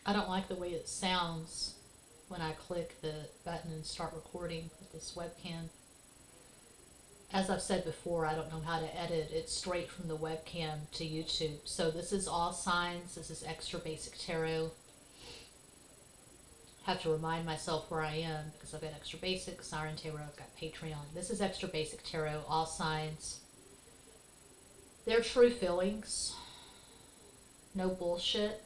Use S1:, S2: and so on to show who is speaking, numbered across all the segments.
S1: I don't like the way it sounds when I click the button and start recording with this webcam. As I've said before, I don't know how to edit it straight from the webcam to YouTube. So this is all signs. This is extra basic tarot. Have to remind myself where I am because I've got extra basic, Siren Tarot, I've got Patreon. This is extra basic tarot, all signs. Their true feelings. No bullshit.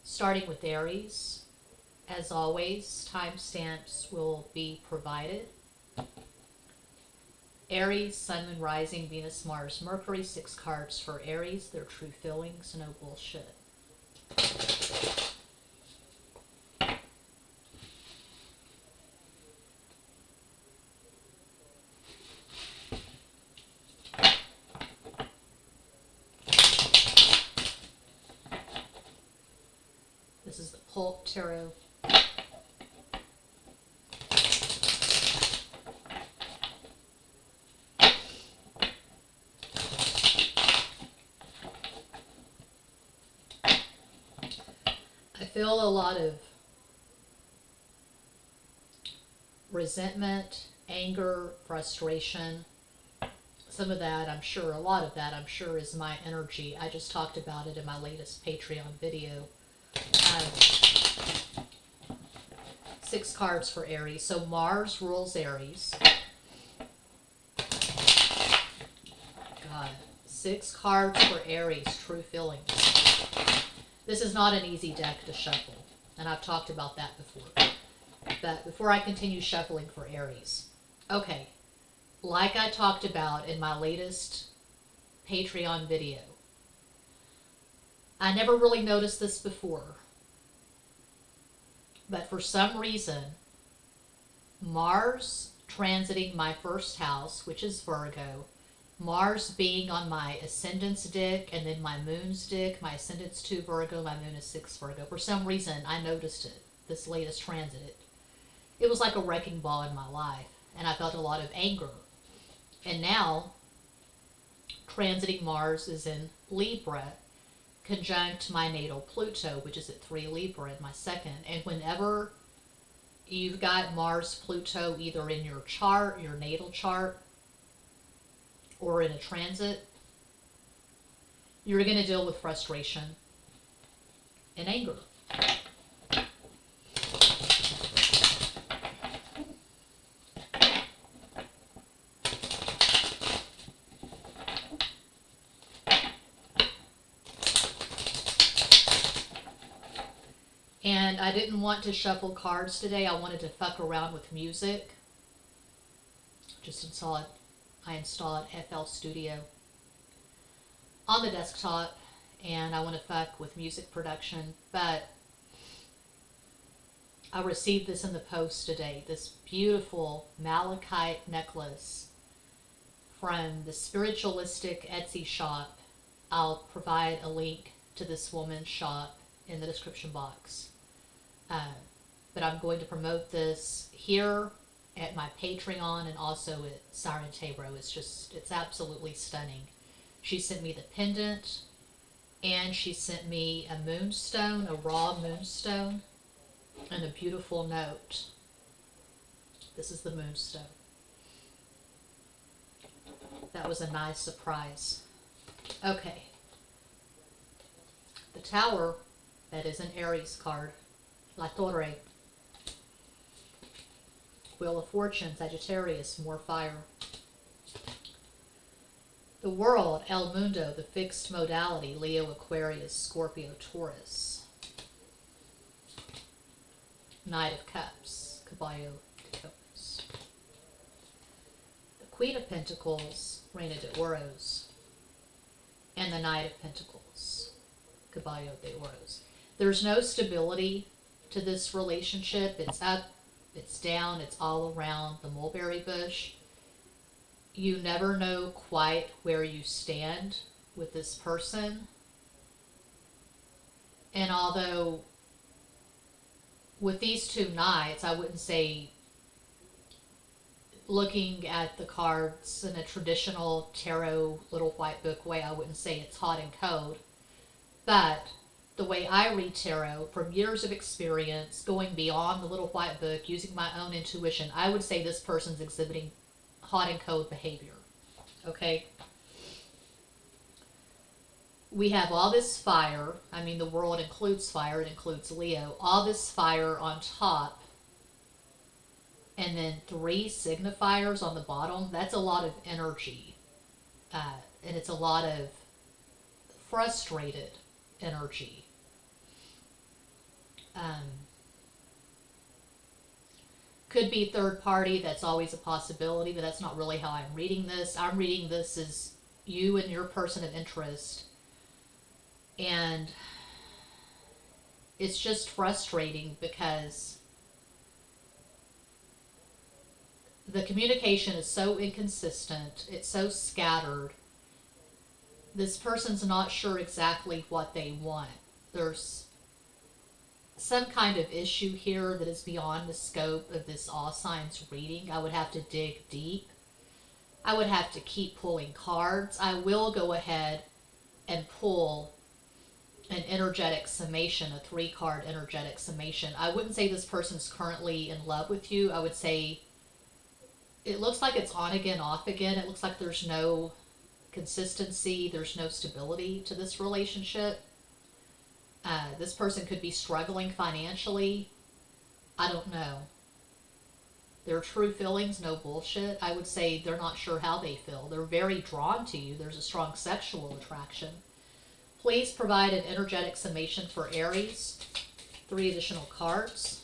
S1: Starting with Aries. As always, timestamps will be provided. Aries, Sun, Moon, Rising, Venus, Mars, Mercury. 6 cards for Aries. Their true feelings. No bullshit. This is the Pulp Tarot. I feel a lot of resentment, anger, frustration. Some of that, I'm sure, a lot of that, I'm sure, is my energy. I just talked about it in my latest Patreon video. 6 cards for Aries. So Mars rules Aries. God. 6 cards for Aries, true feelings. This is not an easy deck to shuffle, and I've talked about that before. But before I continue shuffling for Aries. Okay, like I talked about in my latest Patreon video, I never really noticed this before, but for some reason, Mars transiting my first house, which is Virgo, Mars being on my ascendant's dick and then my moon's dick, my ascendant's 2 Virgo, my moon is 6 Virgo. For some reason, I noticed it, this latest transit. It was like a wrecking ball in my life, and I felt a lot of anger. And now, transiting Mars is in Libra, conjunct my natal Pluto, which is at 3 Libra in my second. And whenever you've got Mars Pluto either in your chart, your natal chart, or in a transit, you're going to deal with frustration and anger. And I didn't want to shuffle cards today. I wanted to fuck around with music. I installed FL Studio on the desktop, and I want to fuck with music production. But I received this in the post today, this beautiful malachite necklace from the spiritualistic Etsy shop. I'll provide a link to this woman's shop in the description box. But I'm going to promote this here at my Patreon and also at Siren Tarot. It's absolutely stunning. She sent me the pendant, and she sent me a moonstone, a raw moonstone, and a beautiful note. This is the moonstone. That was a nice surprise. Okay. The Tower, that is an Aries card. La Torre. Wheel of Fortune, Sagittarius, more fire. The World, El Mundo, the fixed modality, Leo, Aquarius, Scorpio, Taurus. Knight of Cups, Caballo de Copas. The Queen of Pentacles, Reina de Oros. And the Knight of Pentacles, Caballo de Oros. There's no stability to this relationship. It's up, it's down, it's all around the mulberry bush. You never know quite where you stand with this person. And although with these 2 knights, I wouldn't say looking at the cards in a traditional tarot little white book way, I wouldn't say it's hot and cold. But the way I read tarot, from years of experience, going beyond the little white book, using my own intuition, I would say this person's exhibiting hot and cold behavior. Okay? We have all this fire. I mean, the world includes fire. It includes Leo. All this fire on top. And then 3 signifiers on the bottom. That's a lot of energy. And it's a lot of frustrated energy. Could be third party. That's always a possibility, but that's not really how I'm reading this. I'm reading this as you and your person of interest. And it's just frustrating because the communication is so inconsistent. It's so scattered. This person's not sure exactly what they want. There's some kind of issue here that is beyond the scope of this all signs reading. I would have to dig deep. I would have to keep pulling cards. I will go ahead and pull an energetic summation, a 3-card energetic summation. I wouldn't say this person's currently in love with you. I would say it looks like it's on again, off again. It looks like there's no consistency, there's no stability to this relationship. This person could be struggling financially. I don't know. Their true feelings, no bullshit. I would say they're not sure how they feel. They're very drawn to you. There's a strong sexual attraction. Please provide an energetic summation for Aries. 3 additional cards.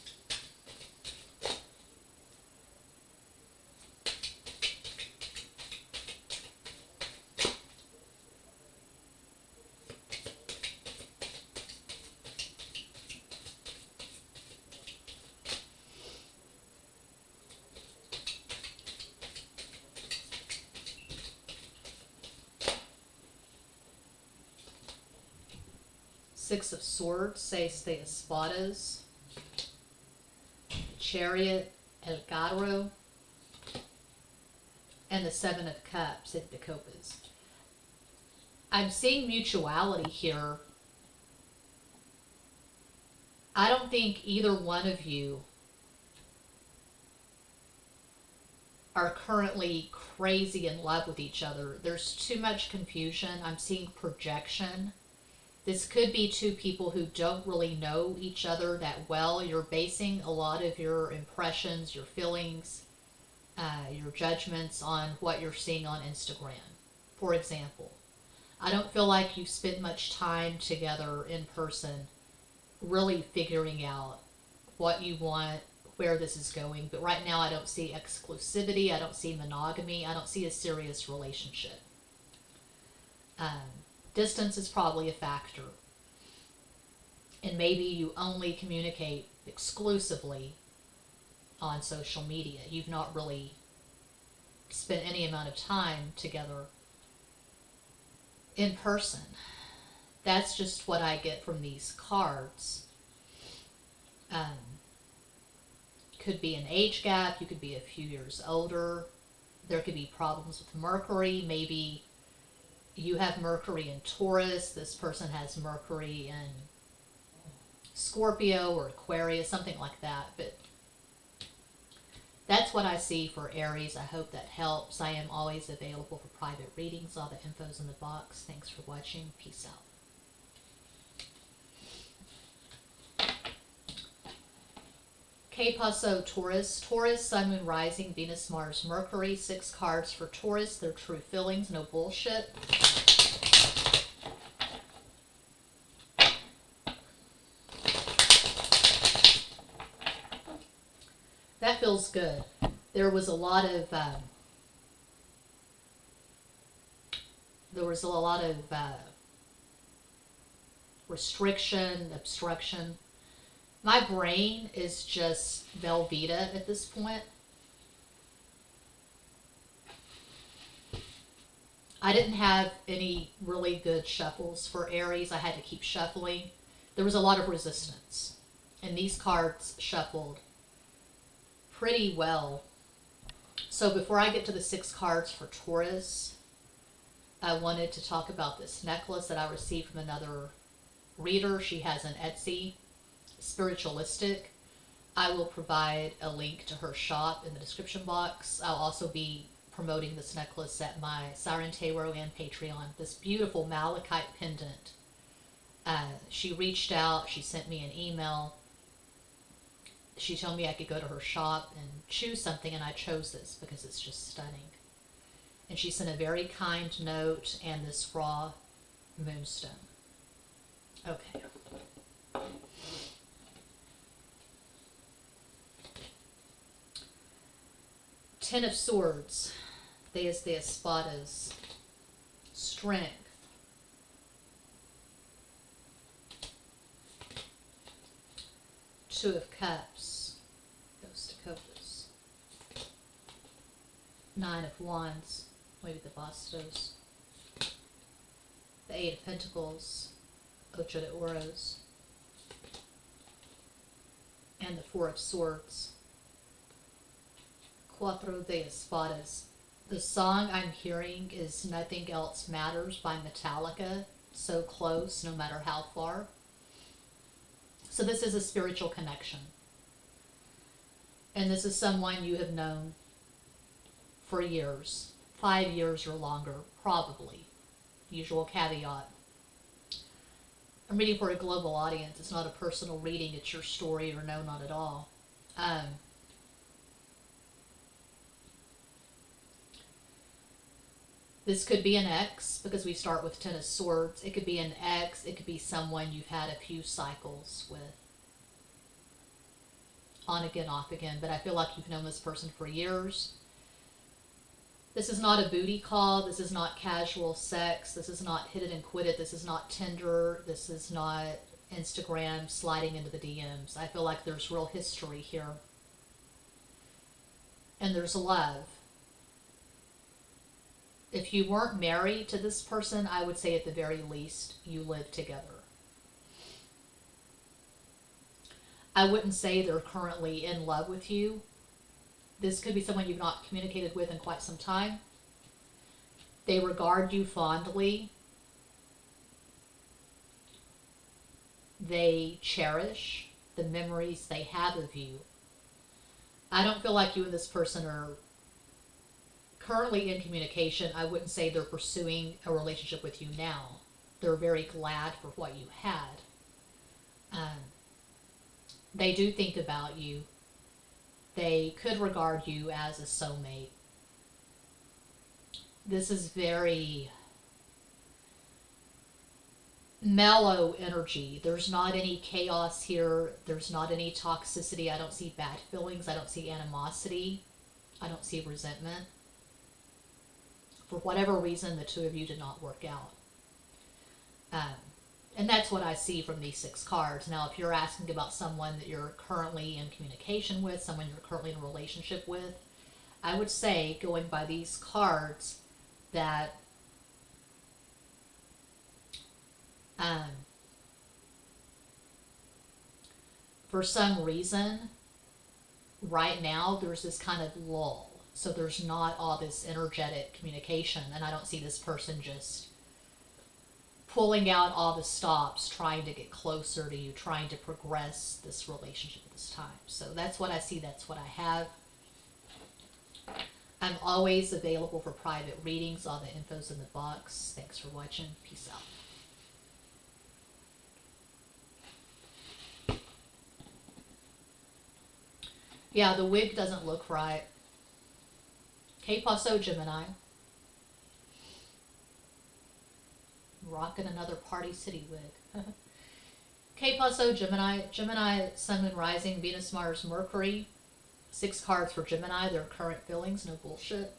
S1: Six of Swords, Seis de Espadas, Chariot, El Gato, and the Seven of Cups, de Copas. I'm seeing mutuality here. I don't think either one of you are currently crazy in love with each other. There's too much confusion. I'm seeing projection. This could be 2 people who don't really know each other that well. You're basing a lot of your impressions, your feelings, your judgments on what you're seeing on Instagram. For example, I don't feel like you've spent much time together in person really figuring out what you want, where this is going. But right now I don't see exclusivity. I don't see monogamy. I don't see a serious relationship. Distance is probably a factor. And maybe you only communicate exclusively on social media. You've not really spent any amount of time together in person. That's just what I get from these cards. Could be an age gap. You could be a few years older. There could be problems with Mercury. Maybe you have Mercury in Taurus, this person has Mercury in Scorpio or Aquarius, something like that. But that's what I see for Aries. I hope that helps. I am always available for private readings. All the info's in the box. Thanks for watching. Peace out. Que paso, Taurus? Taurus, Sun, Moon, Rising, Venus, Mars, Mercury. 6 cards for Taurus. Their true feelings, no bullshit. That feels good. There was a lot of restriction, obstruction. My brain is just Velveeta at this point. I didn't have any really good shuffles for Aries. I had to keep shuffling. There was a lot of resistance. And these cards shuffled pretty well So before I get to the 6 cards for Taurus, I wanted to talk about this necklace that I received from another reader. She has an Etsy, spiritualistic. I will provide a link to her shop in the description box. I'll also be promoting this necklace at my Siren Tarot and Patreon. This beautiful malachite pendant. She reached out, she sent me an email. She told me I could go to her shop and choose something, and I chose this because it's just stunning. And she sent a very kind note and this raw moonstone. Okay. Ten of Swords, Deus de Espadas, strength. Two of Cups, Ghost of Copas. Nine of Wands, maybe the Bastos. The Eight of Pentacles, Ocho de Oros. And the Four of Swords, Cuatro de Espadas. The song I'm hearing is Nothing Else Matters by Metallica. So close, no matter how far. So this is a spiritual connection. And this is someone you have known for years, 5 years or longer, probably. Usual caveat. I'm reading for a global audience. It's not a personal reading. It's your story, or no, not at all. This could be an ex, because we start with Ten of Swords. It could be an ex. It could be someone you've had a few cycles with. On again, off again. But I feel like you've known this person for years. This is not a booty call. This is not casual sex. This is not hit it and quit it. This is not Tinder. This is not Instagram sliding into the DMs. I feel like there's real history here. And there's love. If you weren't married to this person, I would say at the very least, you live together. I wouldn't say they're currently in love with you. This could be someone you've not communicated with in quite some time. They regard you fondly. They cherish the memories they have of you. I don't feel like you and this person are currently in communication. I wouldn't say they're pursuing a relationship with you now. They're very glad for what you had. They do think about you. They could regard you as a soulmate. This is very mellow energy. There's not any chaos here. There's not any toxicity. I don't see bad feelings. I don't see animosity. I don't see resentment. For whatever reason, the two of you did not work out. And that's what I see from these 6 cards. Now, if you're asking about someone that you're currently in communication with, someone you're currently in a relationship with, I would say, going by these cards, that for some reason, right now, there's this kind of lull. So there's not all this energetic communication, and I don't see this person just pulling out all the stops, trying to get closer to you, trying to progress this relationship at this time. So that's what I see, that's what I have. I'm always available for private readings. All the info's in the box. Thanks for watching. Peace out. Yeah, the wig doesn't look right. Que paso, Gemini? Rocking another Party City wig. Que paso, Gemini? Gemini, Sun, Moon, Rising, Venus, Mars, Mercury. 6 cards for Gemini. Their current feelings. No bullshit.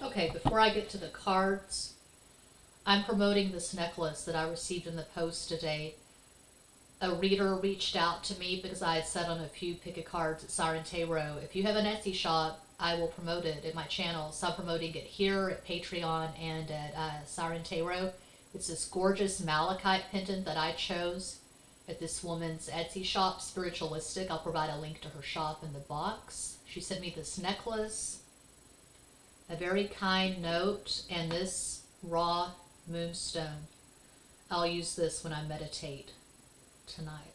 S1: Okay, before I get to the cards, I'm promoting this necklace that I received in the post today. A reader reached out to me because I had said on a few pick-a cards at Siren Tarot. If you have an Etsy shop, I will promote it at my channel. So I'm promoting it here at Patreon and at Siren Tarot. It's this gorgeous malachite pendant that I chose at this woman's Etsy shop, Spiritualistic. I'll provide a link to her shop in the box. She sent me this necklace, a very kind note, and this raw moonstone. I'll use this when I meditate tonight.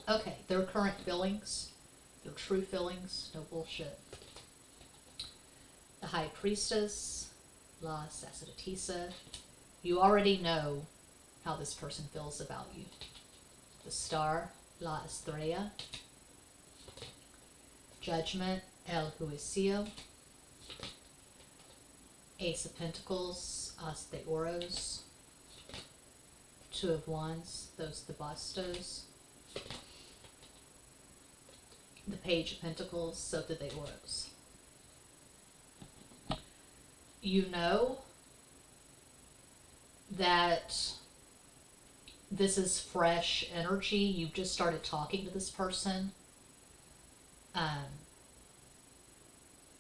S1: Okay, their current feelings, their true feelings, no bullshit. The High Priestess, La Sacerdotisa. You already know how this person feels about you. The Star, La Estrella. Judgment, El Juicio. Ace of Pentacles, As de Oros. Two of Wands, Dos de Bastos. The Page of Pentacles, Sota de Oros. You know that this is fresh energy. You've just started talking to this person.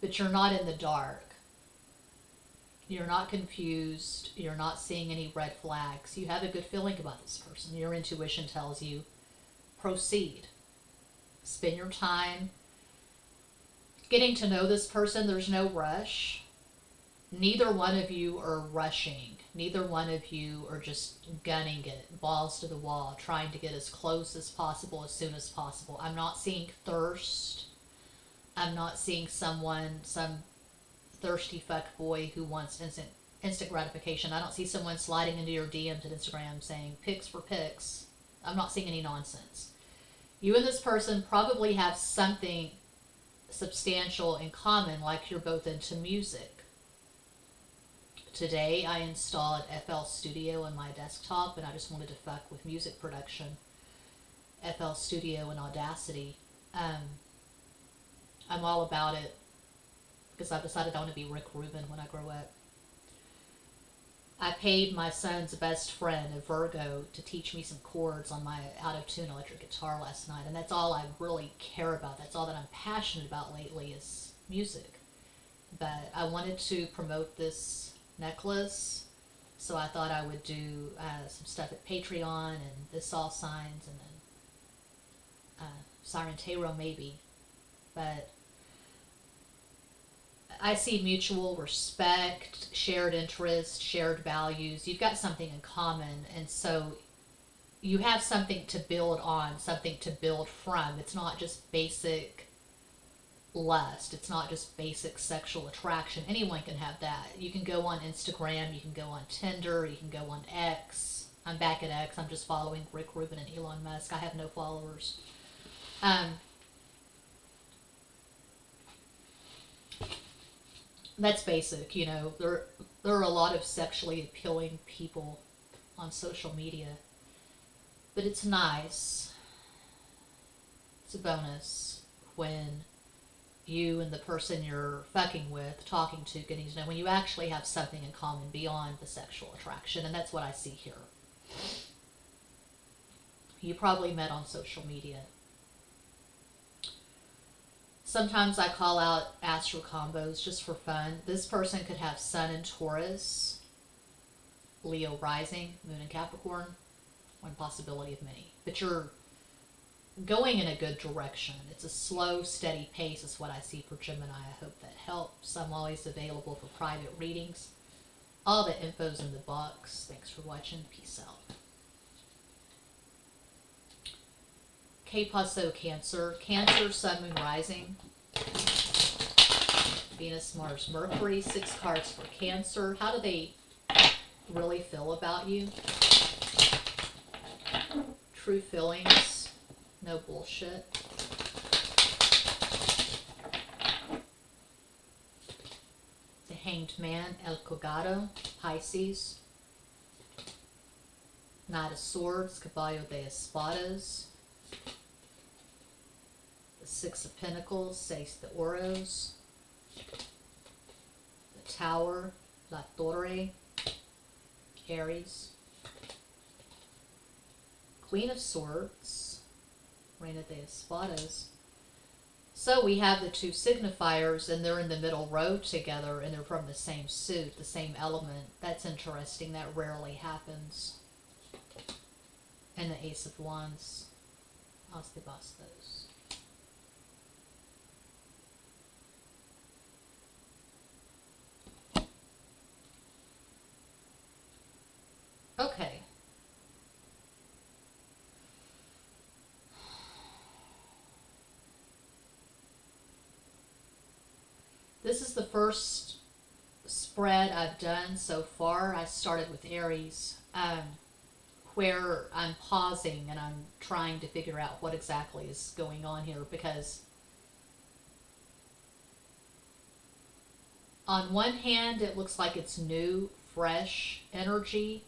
S1: But you're not in the dark. You're not confused. You're not seeing any red flags. You have a good feeling about this person. Your intuition tells you, proceed. Spend your time getting to know this person. There's no rush. Neither one of you are rushing. Neither one of you are just gunning it, balls to the wall, trying to get as close as possible as soon as possible. I'm not seeing thirst. I'm not seeing some thirsty fuck boy who wants instant gratification. I don't see someone sliding into your DMs at Instagram saying pics for pics. I'm not seeing any nonsense. You and this person probably have something substantial in common, like you're both into music. Today I installed FL Studio on my desktop and I just wanted to fuck with music production. FL Studio and Audacity. I'm all about it because I've decided I want to be Rick Rubin when I grow up. I paid my son's best friend, a Virgo, to teach me some chords on my out-of-tune electric guitar last night, and that's all I really care about. That's all that I'm passionate about lately is music. But I wanted to promote this necklace, so I thought I would do some stuff at Patreon and this all signs, and then Siren Tarot maybe. But I see mutual respect, shared interest, shared values. You've got something in common, and so you have something to build on, something to build from. It's not just basic lust. It's not just basic sexual attraction. Anyone can have that. You can go on Instagram, you can go on Tinder, you can go on X. I'm back at X. I'm just following Rick Rubin and Elon Musk. I have no followers. That's basic, you know. There are a lot of sexually appealing people on social media, but it's nice. It's a bonus when you and the person you're fucking with, talking to, getting to know, when you actually have something in common beyond the sexual attraction, and that's what I see here. You probably met on social media. Sometimes I call out astral combos just for fun. This person could have Sun in Taurus, Leo rising, Moon in Capricorn, one possibility of many. But you're going in a good direction. It's a slow, steady pace is what I see for Gemini. I hope that helps. I'm always available for private readings. All the info's in the box. Thanks for watching. Peace out. Que paso, Cancer. Cancer, Sun, Moon, Rising. Venus, Mars, Mercury. 6 cards for Cancer. How do they really feel about you? True feelings. No bullshit. The Hanged Man, El Colgado, Pisces. Knight of Swords, Caballo de Espadas. The 6 of Pentacles, Seis de Oros. The Tower, La Torre, Aries. Queen of Swords, Reina de Espadas. So we have the two signifiers, and they're in the middle row together, and they're from the same suit, the same element. That's interesting. That rarely happens. And the Ace of Wands. How's the bastos? Okay. This is the first spread I've done so far. I started with Aries, where I'm pausing and I'm trying to figure out what exactly is going on here, because on one hand it looks like it's new, fresh energy.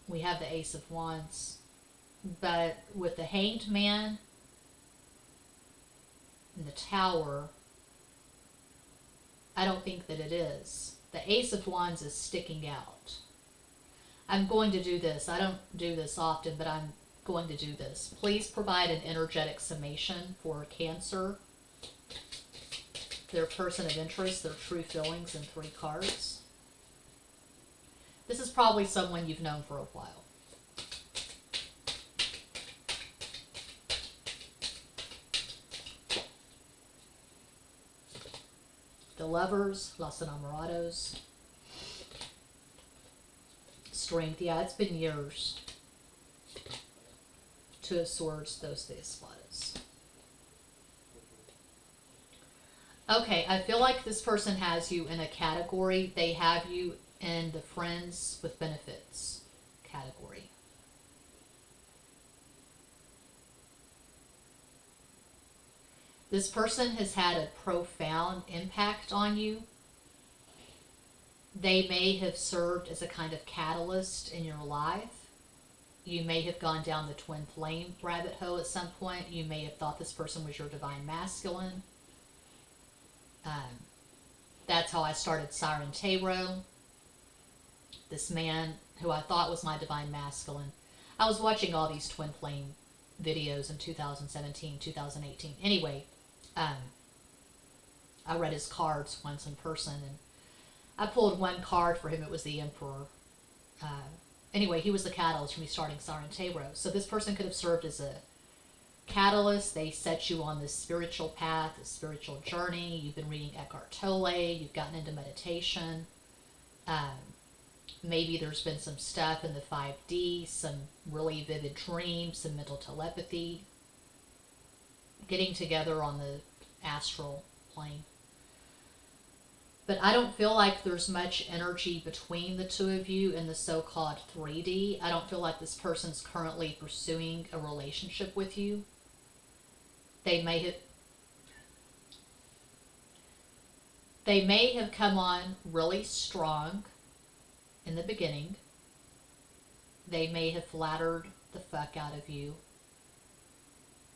S1: We have the Ace of Wands. But with the Hanged Man and the Tower, I don't think that it is. The Ace of Wands is sticking out. I'm going to do this. I don't do this often, but I'm going to do this. Please provide an energetic summation for Cancer, their person of interest, their true feelings in 3 cards. This is probably someone you've known for a while. The Lovers, Los Enamorados. Strength, yeah, it's been years. Two of Swords, Dos de Espadas. Okay, I feel like this person has you in a category. They have you in the friends with benefits category. This person has had a profound impact on you. They may have served as a kind of catalyst in your life. You may have gone down the twin flame rabbit hole at some point. You may have thought this person was your divine masculine. That's how I started Siren Tarot. This man who I thought was my divine masculine. I was watching all these twin flame videos in 2017, 2018. Anyway, I read his cards once in person, and I pulled one card for him. It was the Emperor. Anyway, he was the catalyst for me starting Siren Tarot. So this person could have served as a catalyst. They set you on this spiritual path, this spiritual journey. You've been reading Eckhart Tolle. You've gotten into meditation. Maybe there's been some stuff in the 5D, some really vivid dreams, some mental telepathy, getting together on the astral plane. But I don't feel like there's much energy between the two of you in the so-called 3D. I don't feel like this person's currently pursuing a relationship with you. They may have come on really strong in the beginning. They may have flattered the fuck out of you.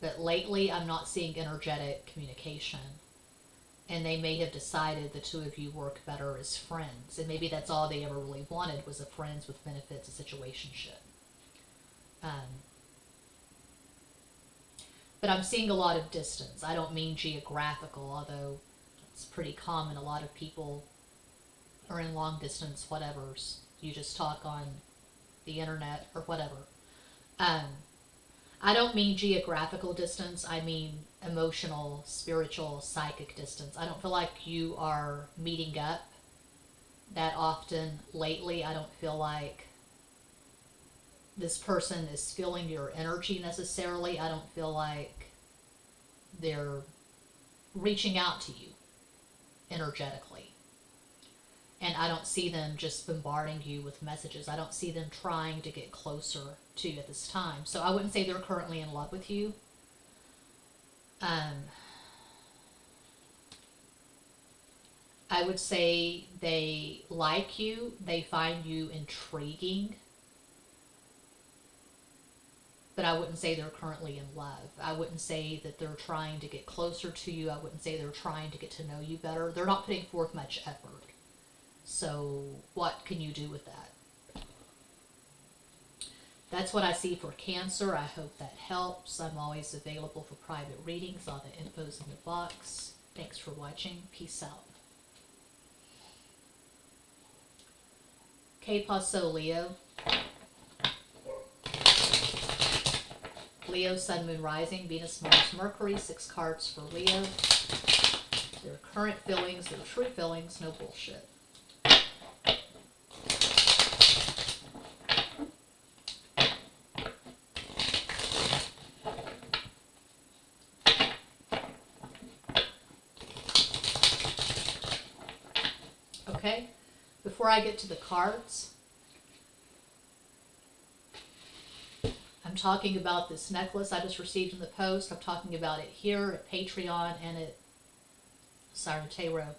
S1: But lately I'm not seeing energetic communication. And they may have decided the two of you work better as friends. And maybe that's all they ever really wanted, was a friends with benefits, a situationship. But I'm seeing a lot of distance. I don't mean geographical, although it's pretty common. A lot of people are in long distance whatevers. You just talk on the internet or whatever. I don't mean geographical distance. I mean emotional, spiritual, psychic distance. I don't feel like you are meeting up that often lately. I don't feel like this person is feeling your energy necessarily. I don't feel like they're reaching out to you energetically. And I don't see them just bombarding you with messages. I don't see them trying to get closer to you at this time. So I wouldn't say they're currently in love with you. I would say they like you. They find you intriguing. But I wouldn't say they're currently in love. I wouldn't say that they're trying to get closer to you. I wouldn't say they're trying to get to know you better. They're not putting forth much effort. So what can you do with that? That's what I see for Cancer. I hope that helps. I'm always available for private readings. All the info's in the box. Thanks for watching. Peace out. Que paso, Leo? Leo, Sun, Moon, Rising, Venus, Mars, Mercury. 6 cards for Leo. Their current feelings, their true feelings, no bullshit. Okay, before I get to the cards, I'm talking about this necklace I just received in the post. I'm talking about it here at Patreon and at Siren Tarot.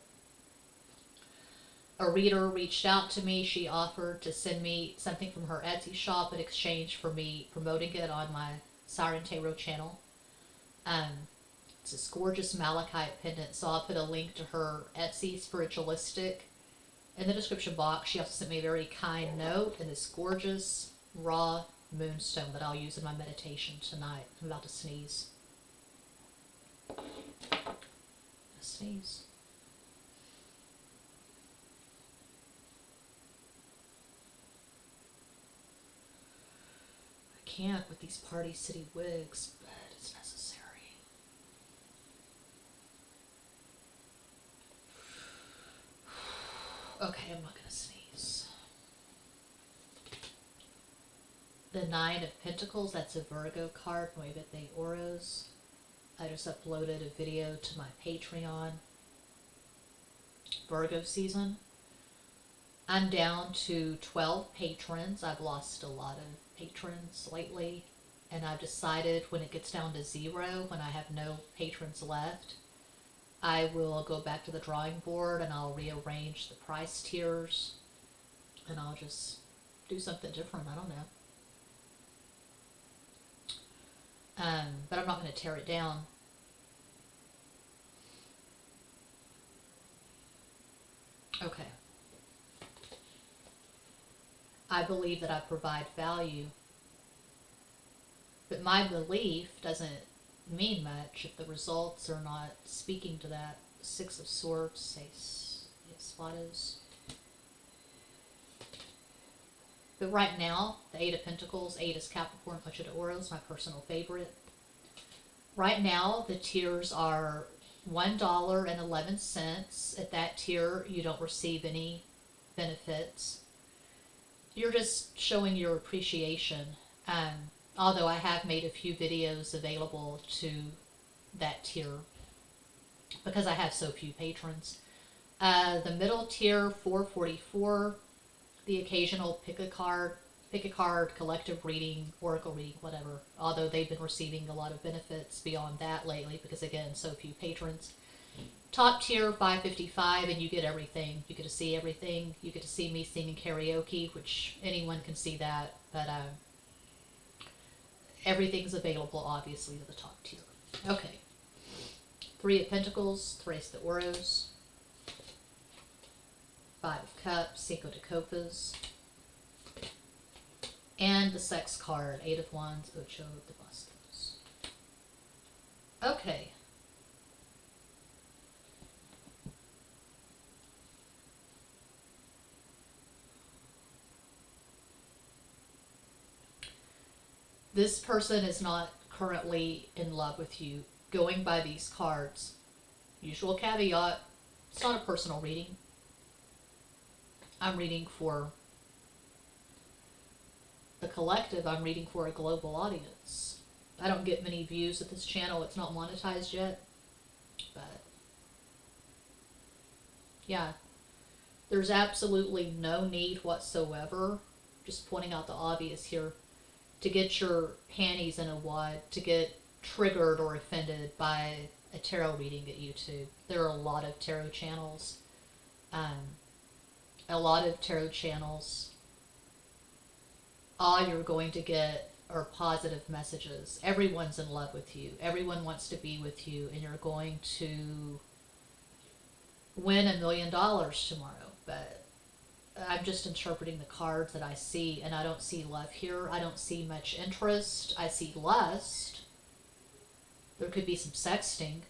S1: A reader reached out to me. She offered to send me something from her Etsy shop in exchange for me promoting it on my Siren Tarot channel. It's this gorgeous malachite pendant, so I'll put a link to her Etsy spiritualistic in the description box. She also sent me a very kind note and this gorgeous raw moonstone that I'll use in my meditation tonight. I'm about to sneeze. Sneeze. I can't with these Party City wigs, but it's necessary. Okay, I'm not gonna sneeze. The 9 of Pentacles, that's a Virgo card, Nueve de Oros. I just uploaded a video to my Patreon. Virgo season. I'm down to 12 patrons. I've lost a lot of patrons lately, and I've decided when it gets down to 0, when I have no patrons left, I will go back to the drawing board and I'll rearrange the price tiers and I'll just do something different. I don't know. But I'm not going to tear it down. Okay. I believe that I provide value, but my belief doesn't mean much if the results are not speaking to that. 6 of Swords, 6 espadas. But right now, the 8 of Pentacles, 8 is Capricorn, Muchas de Oros, my personal favorite. Right now, the tiers are $1.11. At that tier, you don't receive any benefits. You're just showing your appreciation. Although I have made a few videos available to that tier because I have so few patrons. The middle tier, $4.44. The occasional pick a card, collective reading, oracle reading, whatever. Although they've been receiving a lot of benefits beyond that lately because, again, so few patrons. Top tier, $5.55, and you get everything. You get to see everything. You get to see me singing karaoke, which anyone can see that, but everything's available, obviously, to the top tier. Okay. 3 of Pentacles, 3 de Oros. 5 of Cups, 5 de Copas. And the Sex card, 8 of Wands, 8 de Bastos. Okay. This person is not currently in love with you. Going by these cards, usual caveat, it's not a personal reading. I'm reading for the collective. I'm reading for a global audience. I don't get many views at this channel. It's not monetized yet. But yeah, there's absolutely no need whatsoever, just pointing out the obvious here, to get your panties in a wad, to get triggered or offended by a tarot reading at YouTube. There are a lot of tarot channels. All you're going to get are positive messages. Everyone's in love with you. Everyone wants to be with you, and you're going to win $1 million tomorrow. But I'm just interpreting the cards that I see, and I don't see love here. I don't see much interest. I see lust. There could be some sexting.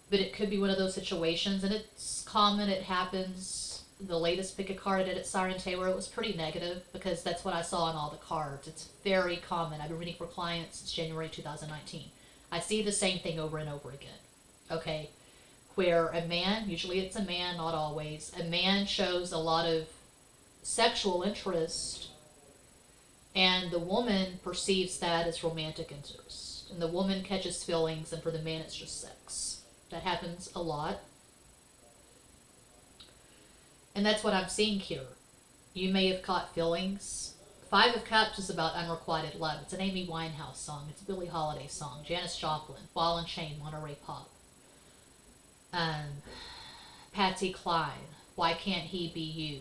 S1: But it could be one of those situations, and it's common, it happens. The latest pick a card I did at Siren Taylor, it was pretty negative, because that's what I saw on all the cards. It's very common. I've been reading for clients since January 2019. I see the same thing over and over again. Okay? Where a man, usually it's a man, not always, a man shows a lot of sexual interest, and the woman perceives that as romantic interest. And the woman catches feelings, and for the man it's just sex. That happens a lot. And that's what I'm seeing here. You may have caught feelings. Five of Cups is about unrequited love. It's an Amy Winehouse song. It's a Billie Holiday song. Janis Joplin, Ball and Chain, Monterey Pop. Patsy Cline, Why Can't He Be You?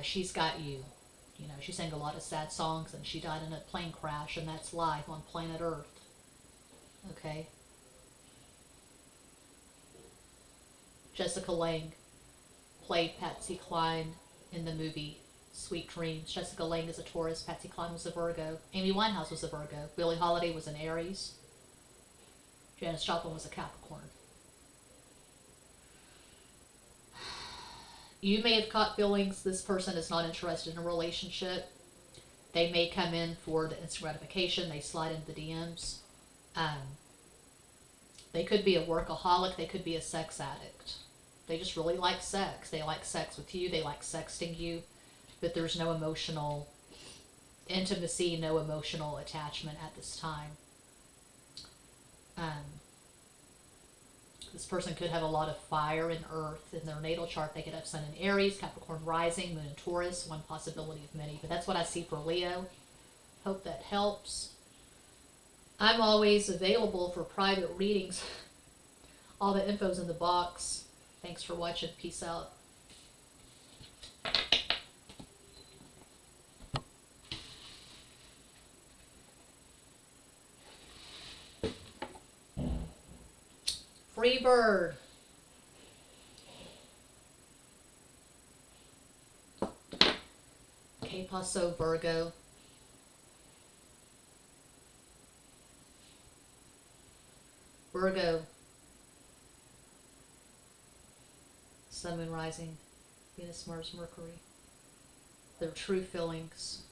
S1: She's Got You. You know, she sang a lot of sad songs, and she died in a plane crash, and that's life on planet Earth. Okay? Jessica Lange played Patsy Cline in the movie Sweet Dreams. Jessica Lange is a Taurus. Patsy Cline was a Virgo. Amy Winehouse was a Virgo. Billie Holiday was an Aries. Janis Joplin was a Capricorn. You may have caught feelings this person is not interested in a relationship. They may come in for the instant gratification. They slide into the DMs. They could be a workaholic. They could be a sex addict. They just really like sex. They like sex with you. They like sexting you. But there's no emotional intimacy, no emotional attachment at this time. This person could have a lot of fire and earth in their natal chart. They could have Sun in Aries, Capricorn rising, Moon in Taurus, one possibility of many. But that's what I see for Leo. Hope that helps. I'm always available for private readings. All the info's in the box. Thanks for watching. Peace out. Free bird. Que paso, Virgo? Virgo. Sun, Moon, rising. Venus, Mars, Mercury. Their true feelings.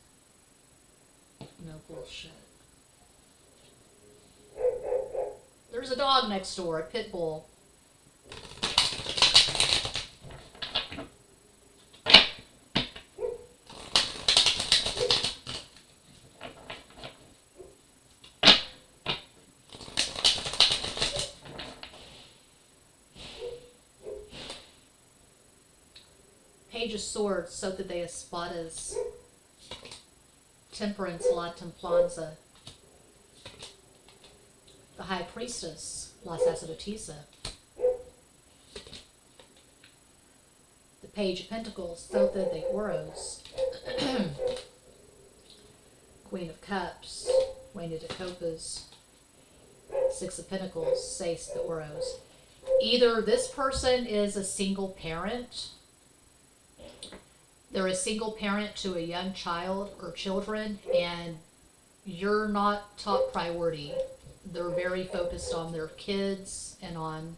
S1: No bullshit. There's a dog next door, a pit bull. Page of Swords, Sota de Espadas. Temperance, La Templanza. The High Priestess, La Sacerdotisa. The Page of Pentacles, Sota de Oros. Queen of Cups, Reina de Copas. Six of Pentacles, Seis de Oros. Either this person is a single parent, they're a single parent to a young child or children, and you're not top priority. They're very focused on their kids and on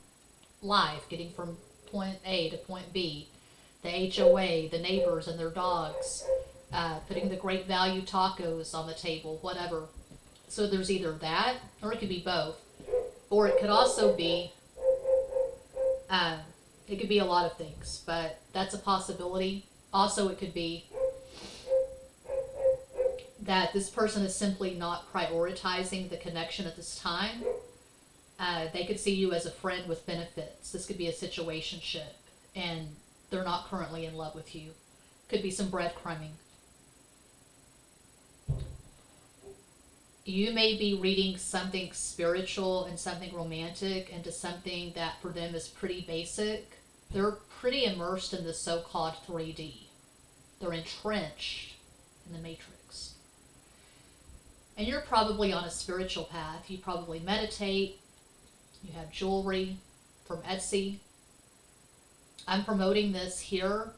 S1: life, getting from point A to point B. The HOA, the neighbors and their dogs, putting the great value tacos on the table, whatever. So there's either that, or it could be both. Or it could also be, it could be a lot of things, but that's a possibility. Also, it could be that this person is simply not prioritizing the connection at this time. They could see you as a friend with benefits. This could be a situationship, and they're not currently in love with you. Could be some breadcrumbing. You may be reading something spiritual and something romantic into something that for them is pretty basic. They're pretty immersed in the so-called 3D. They're entrenched in the matrix. And you're probably on a spiritual path. You probably meditate. You have jewelry from Etsy. I'm promoting this here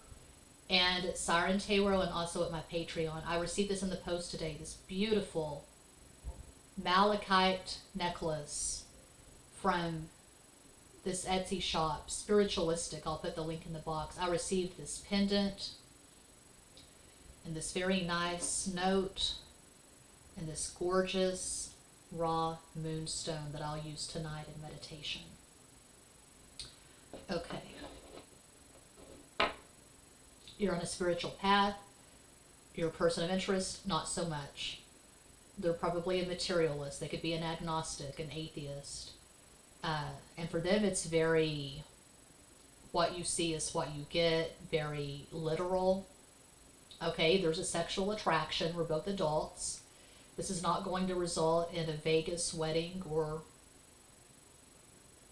S1: and at Siren Tarot and also at my Patreon. I received this in the post today. This beautiful malachite necklace from this Etsy shop, Spiritualistic. I'll put the link in the box. I received this pendant and this very nice note and this gorgeous raw moonstone that I'll use tonight in meditation. Okay. You're on a spiritual path. You're a person of interest, not so much. They're probably a materialist. They could be an agnostic, an atheist. And for them, it's very, what you see is what you get, very literal. Okay, there's a sexual attraction. We're both adults. This is not going to result in a Vegas wedding or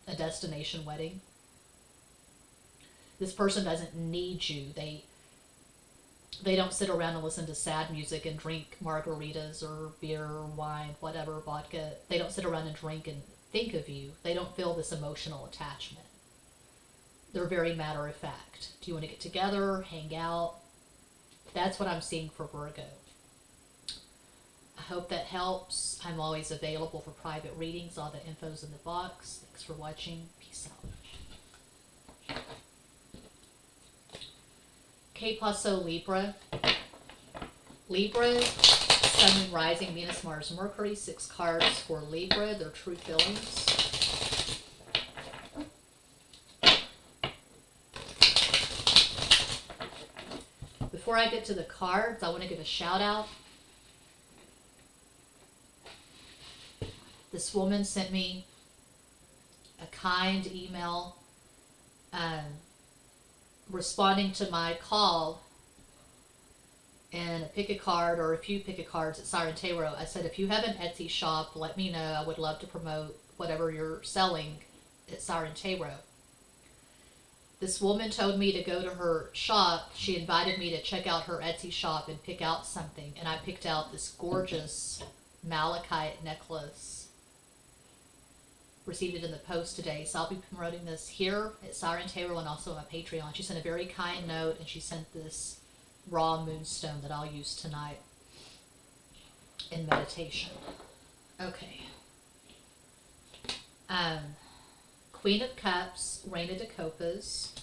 S1: a destination wedding. This person doesn't need you. They don't sit around and listen to sad music and drink margaritas or beer or wine, whatever, vodka. They don't sit around and drink and think of you. They don't feel this emotional attachment. They're very matter of fact. Do you want to get together, hang out? That's what I'm seeing for Virgo. I hope that helps. I'm always available for private readings. All the info's in the box. Thanks for watching. Peace out. Que paso, Libra? Libra, Sun, Moon, Rising, Venus, Mars, Mercury. 6 cards for Libra. Their true feelings. Before I get to the cards, I want to give a shout out. This woman sent me a kind email responding to my call and a pick a card or a few pick a cards at Siren Tarot. I said, if you have an Etsy shop, let me know. I would love to promote whatever you're selling at Siren Tarot. This woman told me to go to her shop. She invited me to check out her Etsy shop and pick out something. And I picked out this gorgeous malachite necklace. Received it in the post today, so I'll be promoting this here at Siren Tarot and also on my Patreon. She sent a very kind note, and she sent this raw moonstone that I'll use tonight in meditation. Okay. Queen of Cups, Reina de Copas,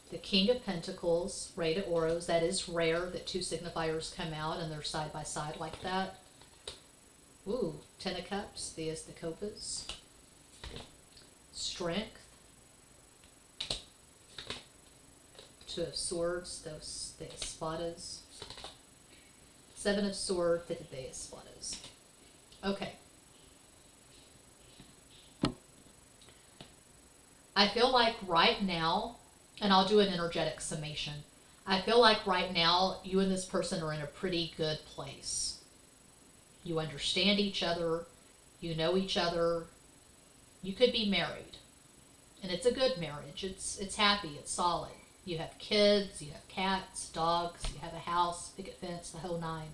S1: the King of Pentacles, Rey de Oros. That is rare that 2 signifiers come out and they're side by side like that. Ooh, 10 of Cups, there's the Copas. Strength. 2 of Swords, those the Espadas. 7 of Swords, the Espadas. Okay. I feel like right now, and I'll do an energetic summation, I feel like right now you and this person are in a pretty good place. You understand each other, you know each other, you could be married. And it's a good marriage, it's happy, it's solid. You have kids, you have cats, dogs, you have a house, picket fence, the whole nine.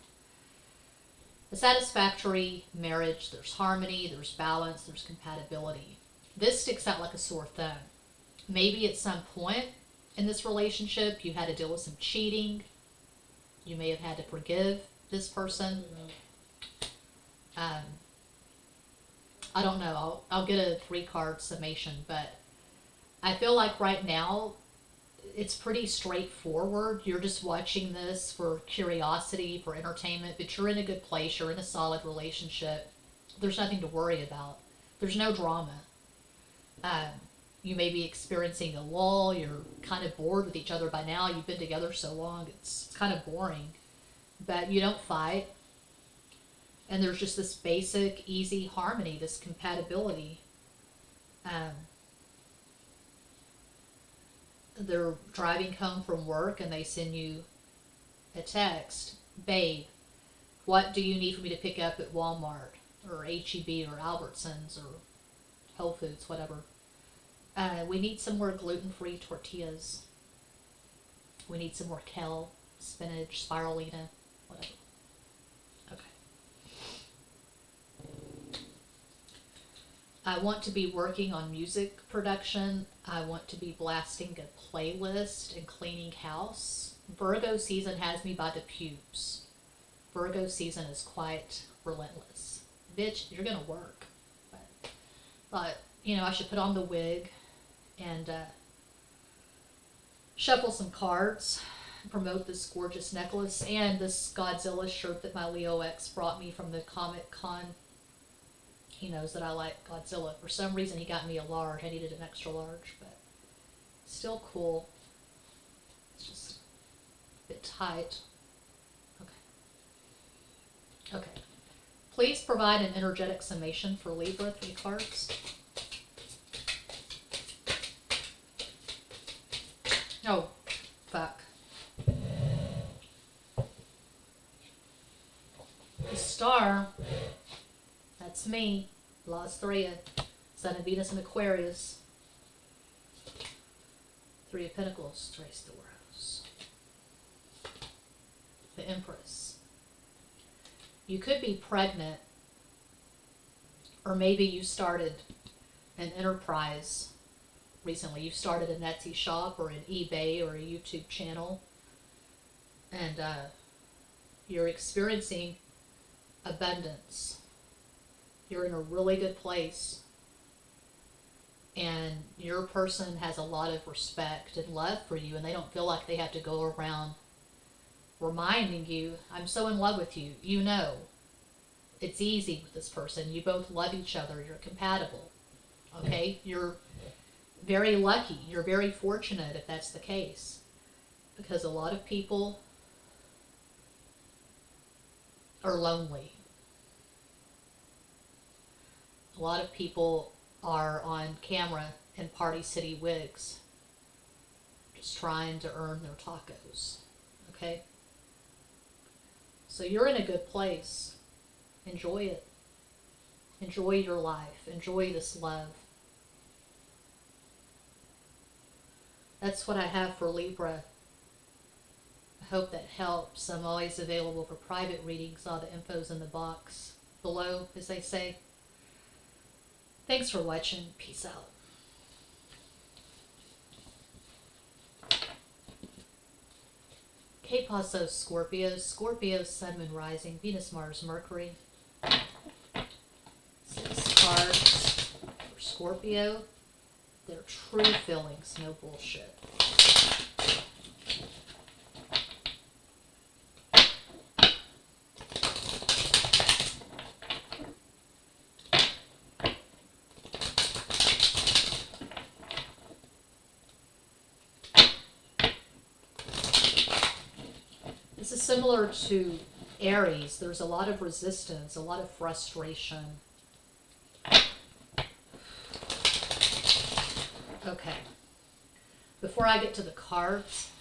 S1: A satisfactory marriage, there's harmony, there's balance, there's compatibility. This sticks out like a sore thumb. Maybe at some point in this relationship you had to deal with some cheating. You may have had to forgive this person. I don't know. I'll get a 3-card summation, but I feel like right now it's pretty straightforward. You're just watching this for curiosity, for entertainment, but you're in a good place. You're in a solid relationship. There's nothing to worry about. There's no drama. You may be experiencing a lull. You're kind of bored with each other by now. You've been together so long. It's kind of boring, but you don't fight. And there's just this basic, easy harmony, this compatibility. They're driving home from work and they send you a text. Babe, what do you need for me to pick up at Walmart or H-E-B or Albertsons or Whole Foods, whatever? We need some more gluten-free tortillas. We need some more kale, spinach, spirulina, whatever. I want to be working on music production. I want to be blasting a playlist and cleaning house. Virgo season has me by the pubes. Virgo season is quite relentless. Bitch, you're gonna work. But you know, I should put on the wig and shuffle some cards, promote this gorgeous necklace and this Godzilla shirt that my Leo ex brought me from the Comic Con. He knows that I like Godzilla. For some reason, he got me a large. I needed an extra large, but still cool. It's just a bit tight. Okay. Okay. Please provide an energetic summation for Libra, 3 cards. Oh, fuck. The star, that's me, Las 3, Sun of Venus and Aquarius. 3 of Pentacles, Tres de Oros. The Empress. You could be pregnant, or maybe you started an enterprise recently. You started an Etsy shop or an eBay or a YouTube channel, and you're experiencing abundance. You're in a really good place, and your person has a lot of respect and love for you, and they don't feel like they have to go around reminding you, I'm so in love with you. You know, it's easy with this person. You both love each other. You're compatible. Okay? You're very lucky. You're very fortunate if that's the case, because a lot of people are lonely. A lot of people are on camera in Party City wigs, just trying to earn their tacos. Okay? So you're in a good place. Enjoy it. Enjoy your life. Enjoy this love. That's what I have for Libra. I hope that helps. I'm always available for private readings. All the info's in the box below, as they say. Thanks for watching. Peace out. Que paso, Scorpio? Scorpio, Sun, Moon, Rising, Venus, Mars, Mercury. 6 cards for Scorpio. Their true feelings, no bullshit. This is similar to Aries. There's a lot of resistance, a lot of frustration. Okay. Before I get to the cards,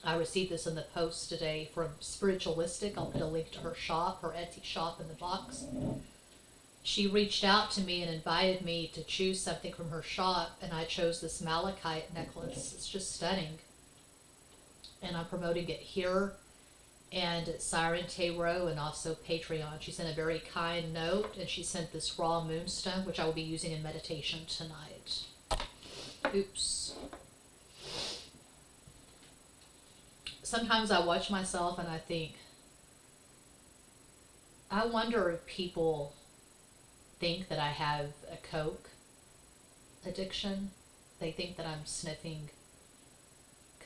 S1: I received this in the post today from Spiritualistic. I'll put a link to her shop, her Etsy shop, in the box. She reached out to me and invited me to choose something from her shop, and I chose this malachite necklace. It's just stunning. And I'm promoting it here and at Siren Tarot and also Patreon. She sent a very kind note, and she sent this raw moonstone, which I will be using in meditation tonight. Oops. Sometimes I watch myself and I think, I wonder if people think that I have a coke addiction. They think that I'm sniffing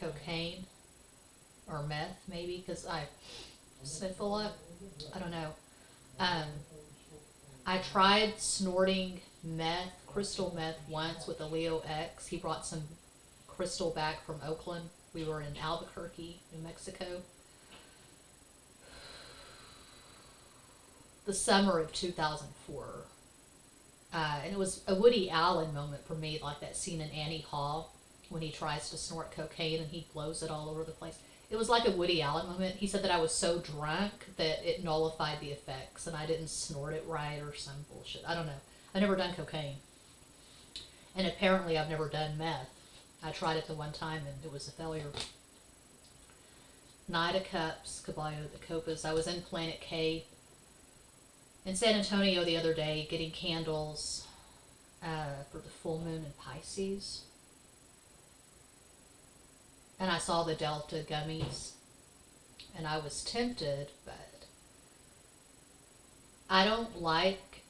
S1: cocaine or meth, maybe, because I sniff a lot. I don't know. I tried snorting meth, crystal meth, once with a Leo ex. He brought some crystal back from Oakland. We were in Albuquerque, New Mexico. The summer of 2004. And it was a Woody Allen moment for me, like that scene in Annie Hall when he tries to snort cocaine and he blows it all over the place. It was like a Woody Allen moment. He said that I was so drunk that it nullified the effects and I didn't snort it right or some bullshit. I don't know. I've never done cocaine. And apparently I've never done meth. I tried it the one time and it was a failure. Knight of Cups, Caballo de Copas. I was in Planet K in San Antonio the other day getting candles for the full moon in Pisces. And I saw the Delta gummies. And I was tempted, but I don't like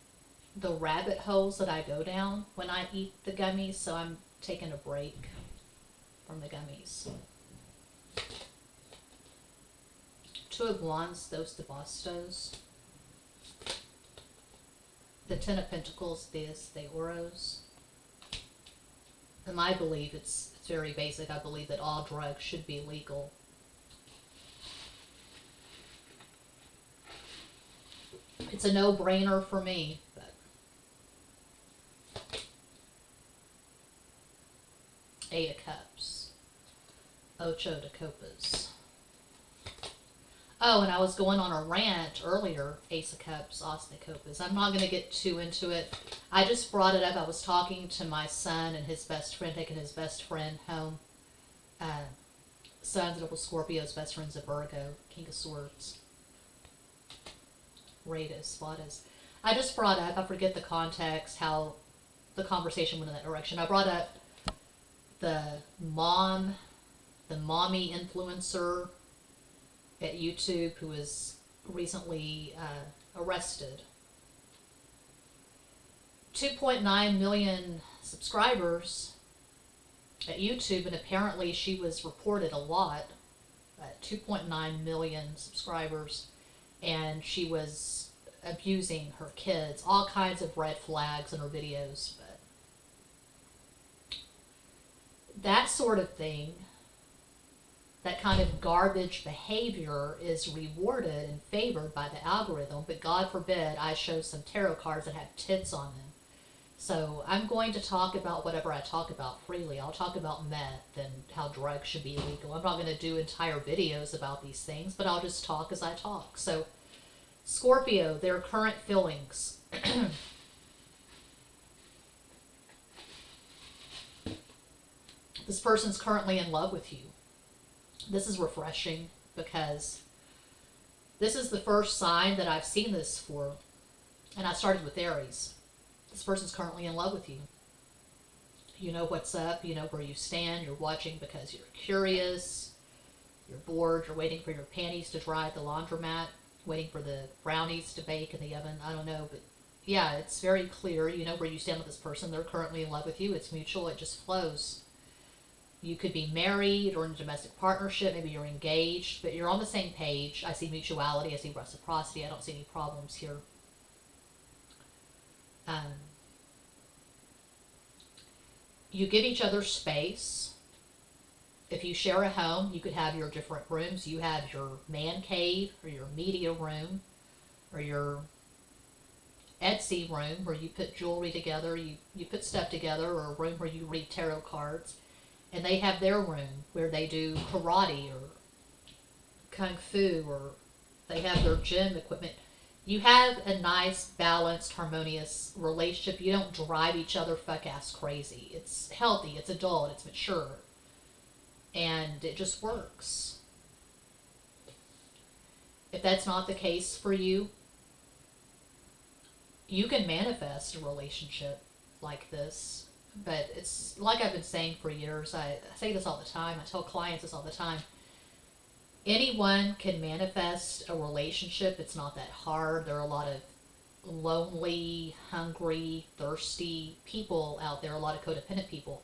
S1: the rabbit holes that I go down when I eat the gummies, so I'm taking a break from the gummies. Two of Wands, Dos de Bastos. The Ten of Pentacles, Diez de Oros. In my belief, it's very basic. I believe that all drugs should be legal. It's a no-brainer for me, but Eight of Cups, Ocho de Copas. Oh, and I was going on a rant earlier, Ace of Cups, As de Copas. I'm not going to get too into it. I just brought it up. I was talking to my son and his best friend, taking his best friend home. Son's a double Scorpio's best friend's a Virgo, King of Swords. Rey de Espadas. I just brought up, I forget the context, how the conversation went in that direction. I brought up the mommy influencer at YouTube who was recently arrested. 2.9 million subscribers at YouTube, and apparently she was reported a lot, 2.9 million subscribers, and she was abusing her kids, all kinds of red flags in her videos. But that sort of thing, that kind of garbage behavior is rewarded and favored by the algorithm, but God forbid I show some tarot cards that have tits on them. So I'm going to talk about whatever I talk about freely. I'll talk about meth and how drugs should be illegal. I'm not going to do entire videos about these things, but I'll just talk as I talk. So Scorpio, their current feelings. This person's currently in love with you. This is refreshing because this is the first sign that I've seen this for, and I started with Aries. This person's currently in love with you. You know what's up, you know where you stand, you're watching because you're curious, you're bored, you're waiting for your panties to dry at the laundromat, waiting for the brownies to bake in the oven, I don't know, but yeah, it's very clear, you know where you stand with this person, they're currently in love with you, it's mutual, it just flows. You could be married or in a domestic partnership, maybe you're engaged, but you're on the same page. I see mutuality, I see reciprocity, I don't see any problems here. You give each other space. If you share a home, you could have your different rooms. You have your man cave or your media room or your Etsy room where you put jewelry together, you put stuff together, or a room where you read tarot cards. And they have their room where they do karate or kung fu, or they have their gym equipment. You have a nice, balanced, harmonious relationship. You don't drive each other fuck-ass crazy. It's healthy, it's adult, it's mature. And it just works. If that's not the case for you, you can manifest a relationship like this. But it's like I've been saying for years. I say this all the time. I tell clients this all the time. Anyone can manifest a relationship. It's not that hard. There are a lot of lonely, hungry, thirsty people out there, a lot of codependent people.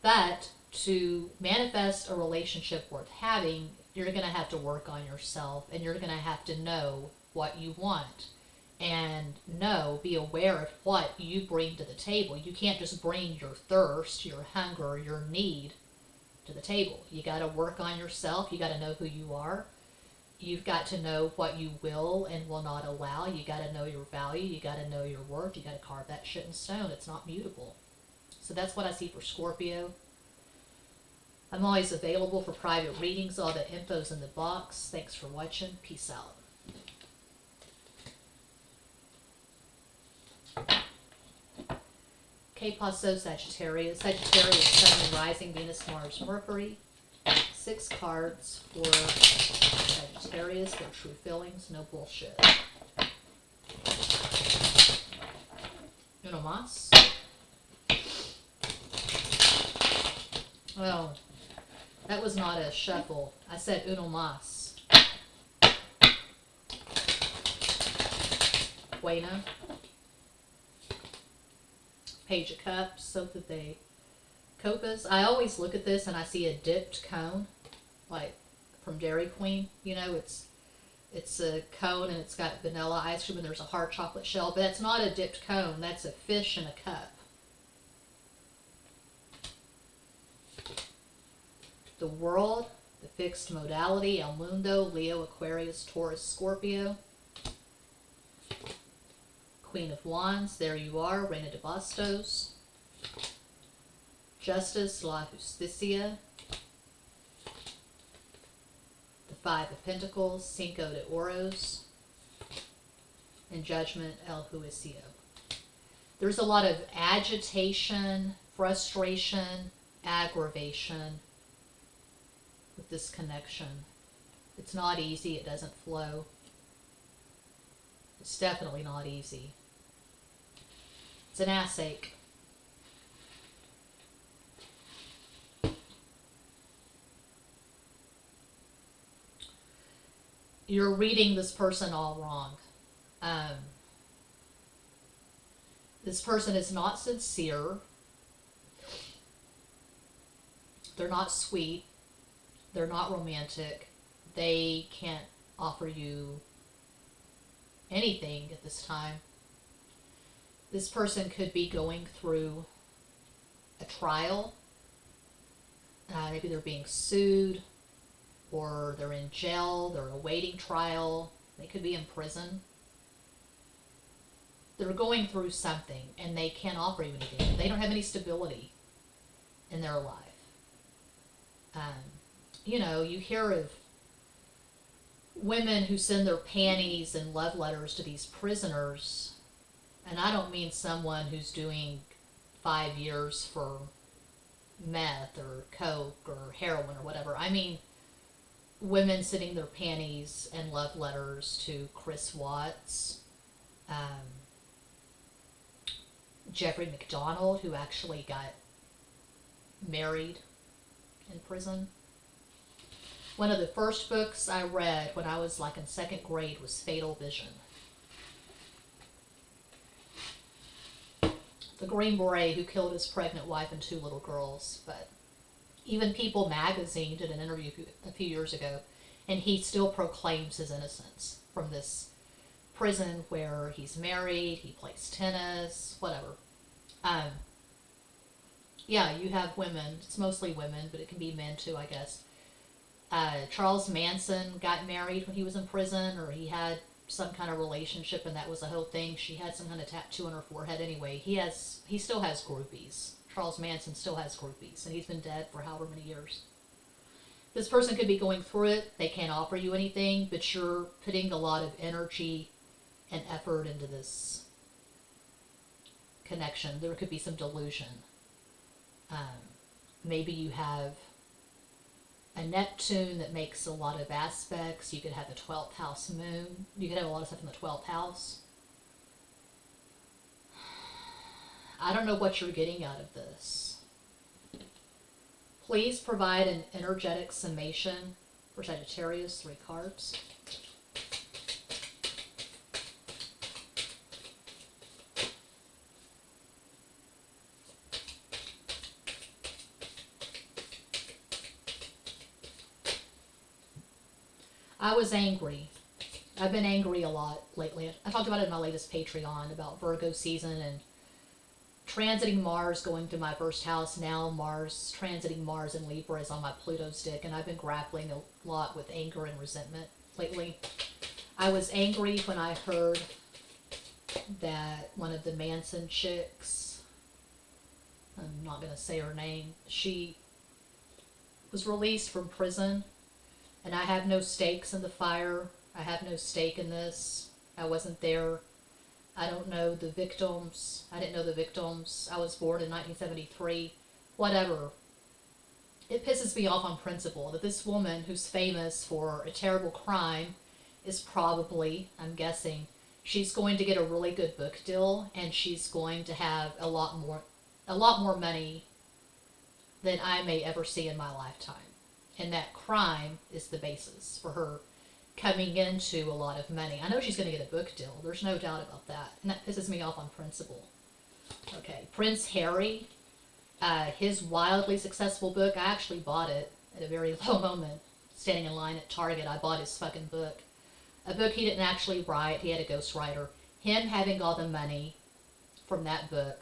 S1: But to manifest a relationship worth having, you're going to have to work on yourself, and you're going to have to know what you want. And be aware of what you bring to the table. You can't just bring your thirst, your hunger, your need to the table. You got to work on yourself. You got to know who you are. You've got to know what you will and will not allow. You got to know your value. You got to know your worth. You got to carve that shit in stone. It's not mutable. So that's what I see for Scorpio. I'm always available for private readings. All the info's in the box. Thanks for watching. Peace out. Okay, Paso Sagittarius. Sagittarius, Sun, Rising, Venus, Mars, Mercury. 6 cards for Sagittarius, their true feelings, no bullshit. Uno más. Well, that was not a shuffle. I said uno más. Buena. Page of Cups, so that they copas. I always look at this and I see a dipped cone, like from Dairy Queen. You know, it's a cone and it's got vanilla ice cream and there's a hard chocolate shell, but that's not a dipped cone. That's a fish in a cup. The World, the fixed modality, El Mundo, Leo, Aquarius, Taurus, Scorpio. Queen of Wands, there you are, Reina de Bastos. Justice, La Justicia. The Five of Pentacles, Cinco de Oros. And Judgment, El Juicio. There's a lot of agitation, frustration, aggravation with this connection. It's not easy, it doesn't flow. It's definitely not easy. It's an ass ache. You're reading this person all wrong. This person is not sincere. They're not sweet. They're not romantic. They can't offer you anything at this time. This person could be going through a trial. Maybe they're being sued, or they're in jail, they're awaiting trial. They could be in prison. They're going through something and they can't offer you anything. They don't have any stability in their life. You know, you hear of women who send their panties and love letters to these prisoners, and I don't mean someone who's doing 5 years for meth or coke or heroin or whatever. I mean women sending their panties and love letters to Chris Watts, Jeffrey McDonald, who actually got married in prison. One of the first books I read when I was like in 2nd grade was Fatal Vision. The Green Beret who killed his pregnant wife and 2 little girls. But even People magazine did an interview a few years ago, and he still proclaims his innocence from this prison where he's married, he plays tennis, whatever. Yeah, you have women. It's mostly women, but it can be men too, I guess. Charles Manson got married when he was in prison, or he had some kind of relationship and that was the whole thing. She had some kind of tattoo on her forehead anyway. He still has groupies. Charles Manson still has groupies, and he's been dead for however many years. This person could be going through it. They can't offer you anything, but you're putting a lot of energy and effort into this connection. There could be some delusion. Maybe you have a Neptune that makes a lot of aspects. You could have a 12th house moon. You could have a lot of stuff in the 12th house. I don't know what you're getting out of this. Please provide an energetic summation for Sagittarius, 3 cards. I was angry. I've been angry a lot lately. I talked about it in my latest Patreon about Virgo season and transiting Mars going through my first house. Now Mars transiting Mars in Libra is on my Pluto stick, and I've been grappling a lot with anger and resentment lately. I was angry when I heard that one of the Manson chicks, I'm not going to say her name, she was released from prison. And I have no stakes in the fire. I have no stake in this. I wasn't there. I don't know the victims. I didn't know the victims. I was born in 1973. Whatever. It pisses me off on principle that this woman who's famous for a terrible crime is probably, I'm guessing, she's going to get a really good book deal, and she's going to have a lot more money than I may ever see in my lifetime. And that crime is the basis for her coming into a lot of money. I know she's going to get a book deal. There's no doubt about that. And that pisses me off on principle. Okay, Prince Harry, his wildly successful book, I actually bought it at a very low moment, standing in line at Target. I bought his fucking book. A book he didn't actually write. He had a ghostwriter. Him having all the money from that book.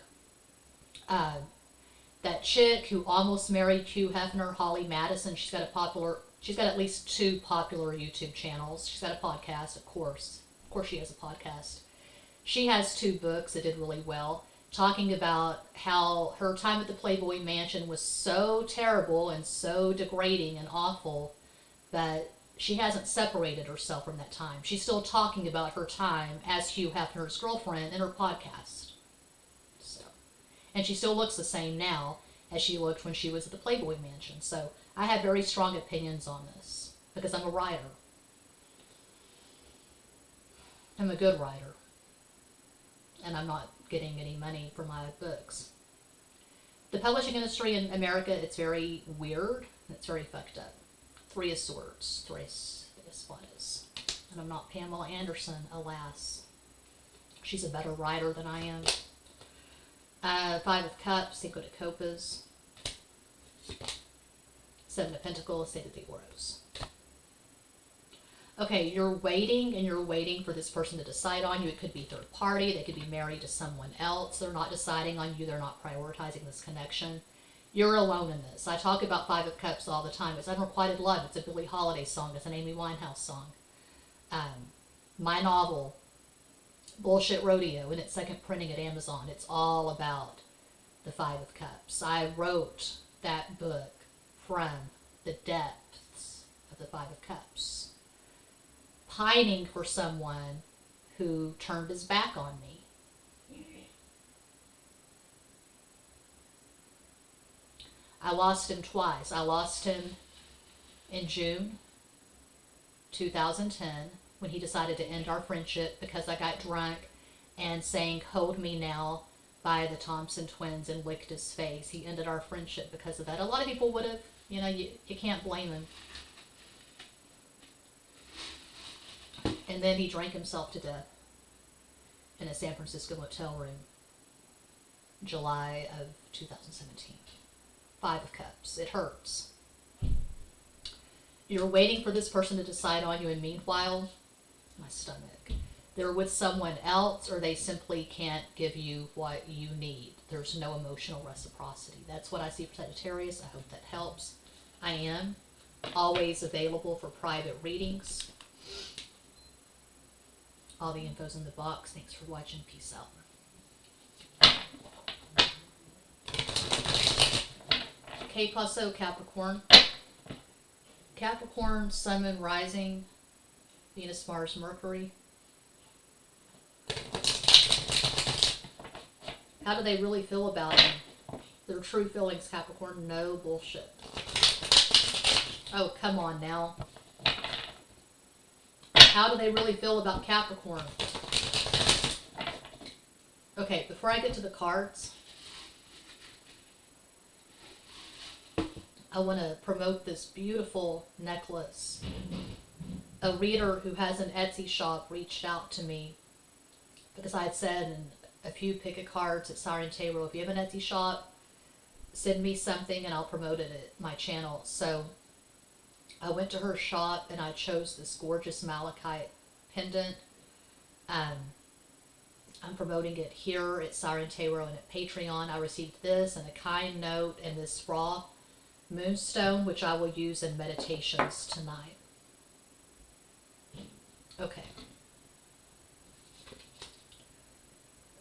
S1: That chick who almost married Hugh Hefner, Holly Madison, she's got at least 2 popular YouTube channels. She's got a podcast, of course. Of course she has a podcast. She has 2 books that did really well, talking about how her time at the Playboy Mansion was so terrible and so degrading and awful that she hasn't separated herself from that time. She's still talking about her time as Hugh Hefner's girlfriend in her podcast. And she still looks the same now as she looked when she was at the Playboy Mansion. So I have very strong opinions on this because I'm a writer. I'm a good writer. And I'm not getting any money for my books. The publishing industry in America, it's very weird. It's very fucked up. 3 of Swords. Tres de Espadas. And I'm not Pamela Anderson, alas. She's a better writer than I am. 5 of Cups, Cinco de Copas. 7 of Pentacles, State of the Oros. Okay, you're waiting for this person to decide on you. It could be third party. They could be married to someone else. They're not deciding on you. They're not prioritizing this connection. You're alone in this. I talk about 5 of Cups all the time. It's Unrequited Love. It's a Billie Holiday song. It's an Amy Winehouse song. My novel, Bullshit Rodeo, in its 2nd printing at Amazon, it's all about the 5 of Cups. I wrote that book from the depths of the 5 of Cups, pining for someone who turned his back on me. I lost him twice. I lost him in June 2010 when he decided to end our friendship because I got drunk and sang "Hold Me Now" by the Thompson Twins and licked his face. He ended our friendship because of that. A lot of people would have, you can't blame him. And then he drank himself to death in a San Francisco motel room, July of 2017. 5 of Cups. It hurts. You're waiting for this person to decide on you, and meanwhile, my stomach, they're with someone else, or they simply can't give you what you need. There's no emotional reciprocity. That's what I see for Sagittarius. I hope that helps. I am always available for private readings. All the info's in the box. Thanks for watching. Peace out. Okay, Paso, Capricorn. Capricorn, Sun, Moon, Rising, Venus, Mars, Mercury. How do they really feel about him? Their true feelings, Capricorn. No bullshit. Oh, come on now. How do they really feel about Capricorn? Okay, before I get to the cards, I want to promote this beautiful necklace. A reader who has an Etsy shop reached out to me because I had said in a few pick a cards at Siren Tarot, if you have an Etsy shop, send me something and I'll promote it at my channel. So I went to her shop and I chose this gorgeous malachite pendant. I'm promoting it here at Siren Tarot and at Patreon. I received this and a kind note and this raw moonstone, which I will use in meditations tonight. Okay.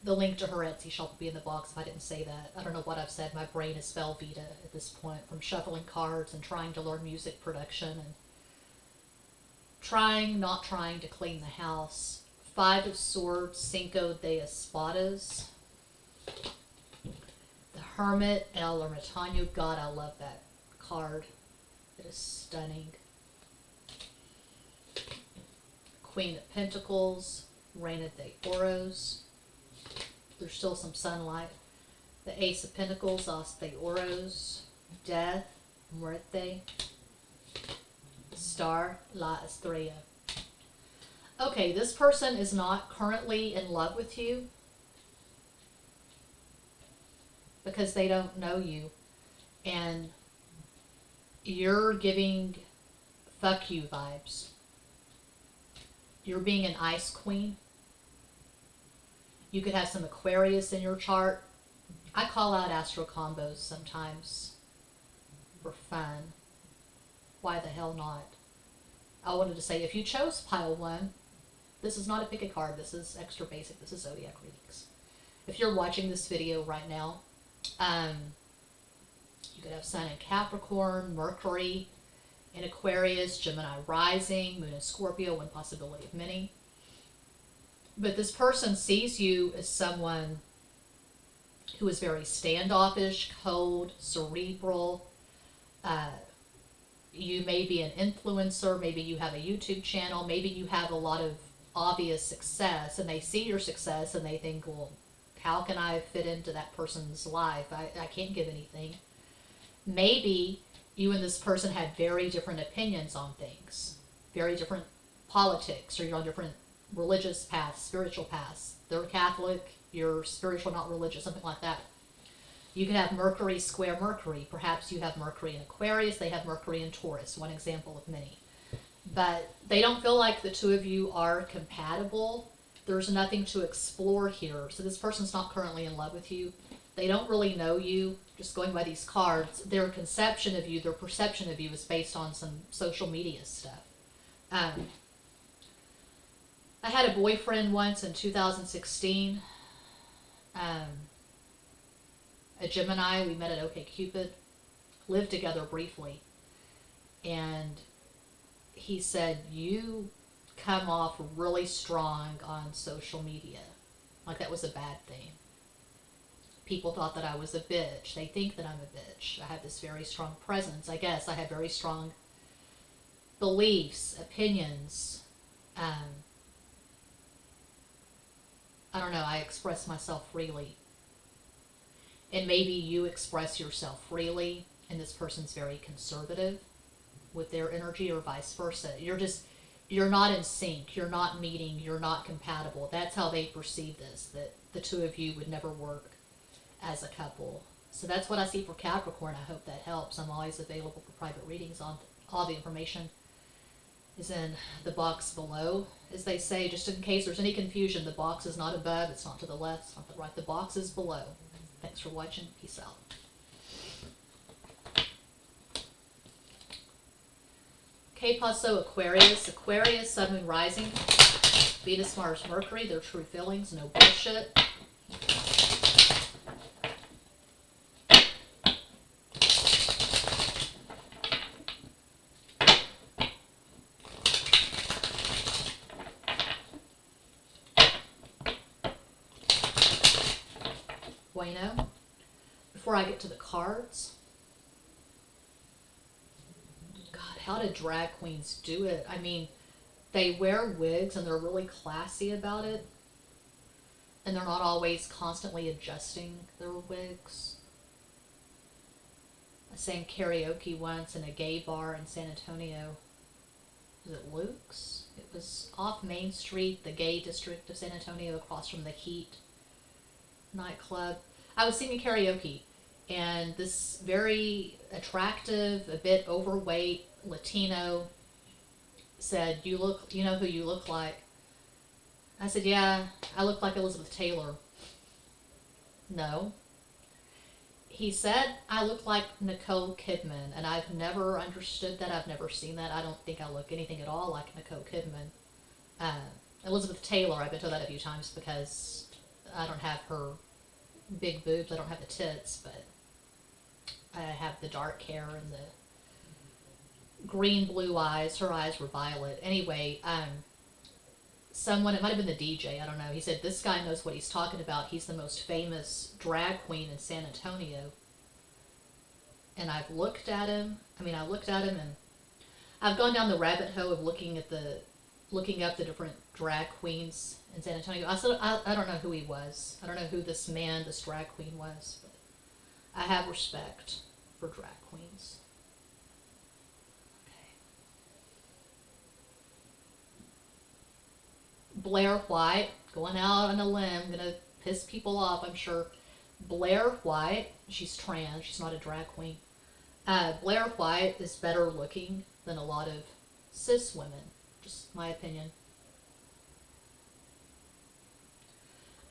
S1: The link to her Etsy shop will be in the box if I didn't say that. I don't know what I've said. My brain is Velveeta at this point from shuffling cards and trying to learn music production and not trying to clean the house. 5 of Swords, Cinco de Espadas. The Hermit, El Ermitaño. God, I love that card that is stunning. Queen of Pentacles, Reina de Oros. There's still some sunlight. The Ace of Pentacles, As de Oros, Death, Muerte, Star, La Estrella. Okay, this person is not currently in love with you because they don't know you. And you're giving fuck you vibes. You're being an ice queen. You could have some Aquarius in your chart. I call out astro combos sometimes for fun. Why the hell not? I wanted to say, if you chose pile 1, this is not a pick a card. This is extra basic. This is zodiac readings. If you're watching this video right now, you could have Sun in Capricorn, Mercury in Aquarius, Gemini rising, Moon in Scorpio, one possibility of many. But this person sees you as someone who is very standoffish, cold, cerebral. You may be an influencer, maybe you have a YouTube channel, maybe you have a lot of obvious success, and they see your success and they think, well, how can I fit into that person's life? I can't give anything. Maybe you and this person had very different opinions on things, very different politics, or you're on different religious paths, spiritual paths. They're Catholic, you're spiritual, not religious, something like that. You could have Mercury square Mercury. Perhaps you have Mercury in Aquarius, they have Mercury in Taurus, one example of many. But they don't feel like the two of you are compatible. There's nothing to explore here. So this person's not currently in love with you. They don't really know you. Just going by these cards, their conception of you, their perception of you is based on some social media stuff. I had a boyfriend once in 2016. A Gemini. We met at OkCupid. Lived together briefly. And he said, you come off really strong on social media. Like that was a bad thing. People thought that I was a bitch. They think that I'm a bitch. I have this very strong presence. I guess I have very strong beliefs, opinions. I don't know. I express myself freely. And maybe you express yourself freely, and this person's very conservative with their energy, or vice versa. You're not in sync. You're not meeting. You're not compatible. That's how they perceive this, that the two of you would never work as a couple. So that's what I see for Capricorn. I hope that helps. I'm always available for private readings. On all the information is in the box below, as they say, just in case there's any confusion. The box is not above, it's not to the left, it's not to the right. The box is below. Thanks for watching. Peace out. Okay, Paso Aquarius. Aquarius, Sun, Moon, Rising. Venus, Mars, Mercury. Their true feelings. No bullshit. Bueno. Before I get to the cards, God, how do drag queens do it? I mean, they wear wigs and they're really classy about it, and they're not always constantly adjusting their wigs. I sang karaoke once in a gay bar in San Antonio. Was it Luke's? It was off Main Street, the gay district of San Antonio, across from the Heat nightclub. I was singing karaoke, and this very attractive, a bit overweight Latino said, you know who you look like? I said, yeah, I look like Elizabeth Taylor. No. He said, I look like Nicole Kidman, and I've never understood that. I've never seen that. I don't think I look anything at all like Nicole Kidman. Elizabeth Taylor, I've been told that a few times because I don't have her big boobs. I don't have the tits, but I have the dark hair and the green blue eyes. Her eyes were violet. Anyway, someone, it might have been the DJ, I don't know, he said, this guy knows what he's talking about. He's the most famous drag queen in San Antonio. and I've looked at him. And I've gone down the rabbit hole of looking up the different drag queens in San Antonio. I don't know who he was. I don't know who this drag queen was, but I have respect for drag queens. Okay. Blair White, going out on a limb, gonna piss people off, I'm sure. Blair White, she's trans, she's not a drag queen. Blair White is better looking than a lot of cis women, just my opinion.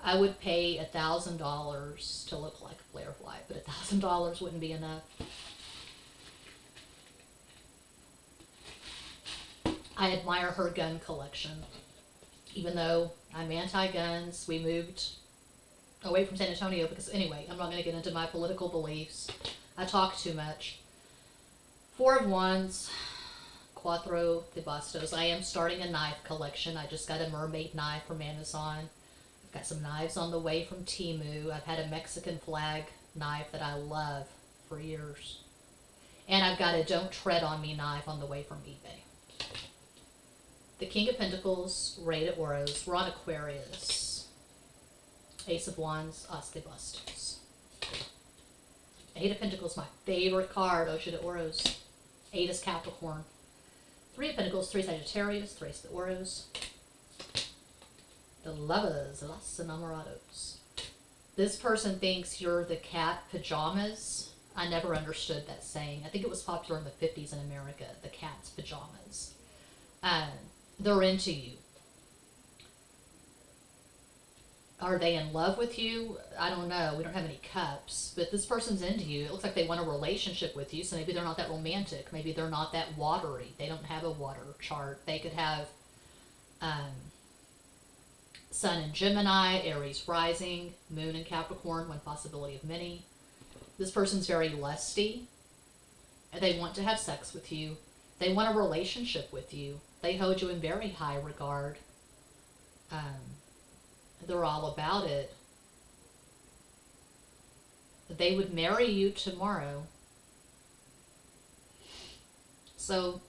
S1: I would pay $1,000 to look like Blair White, but $1,000 wouldn't be enough. I admire her gun collection. Even though I'm anti-guns, we moved away from San Antonio because, anyway, I'm not going to get into my political beliefs. I talk too much. 4 of Wands, Cuatro de Bastos. I am starting a knife collection. I just got a mermaid knife from Amazon. I've got some knives on the way from Temu. I've had a Mexican flag knife that I love for years. And I've got a Don't Tread on Me knife on the way from eBay. The King of Pentacles, Rey de Oros. We're on Aquarius. Ace of Wands, As de Bastos. 8 of Pentacles, my favorite card, Ocho de Oros. 8 is Capricorn. 3 of Pentacles, 3 Sagittarius, 3 de Oros. The Lovers, Los Enamorados. This person thinks you're the cat pajamas. I never understood that saying. I think it was popular in the 50s in America, the cat's pajamas. They're into you. Are they in love with you? I don't know. We don't have any cups. But this person's into you. It looks like they want a relationship with you, so maybe they're not that romantic. Maybe they're not that watery. They don't have a water chart. They could have Sun in Gemini, Aries rising, Moon in Capricorn, one possibility of many. This person's very lusty. They want to have sex with you. They want a relationship with you. They hold you in very high regard. They're all about it. They would marry you tomorrow. So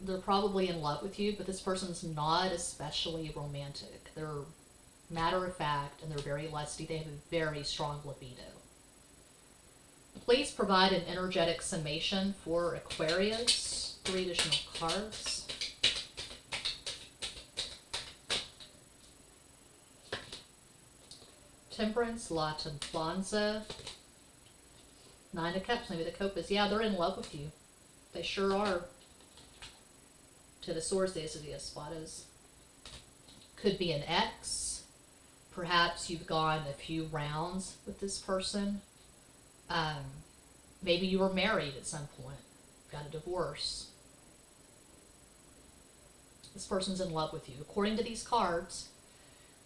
S1: they're probably in love with you, but this person's not especially romantic. They're matter of fact, and they're very lusty. They have a very strong libido. Please provide an energetic summation for Aquarius. 3 additional cards. Temperance, La Templanza. 9 of Cups, maybe the Copas. Yeah, they're in love with you. They sure are. To the Swords, the Ace of the Espadas. Could be an ex. Perhaps you've gone a few rounds with this person. Maybe you were married at some point. Got a divorce. This person's in love with you. According to these cards,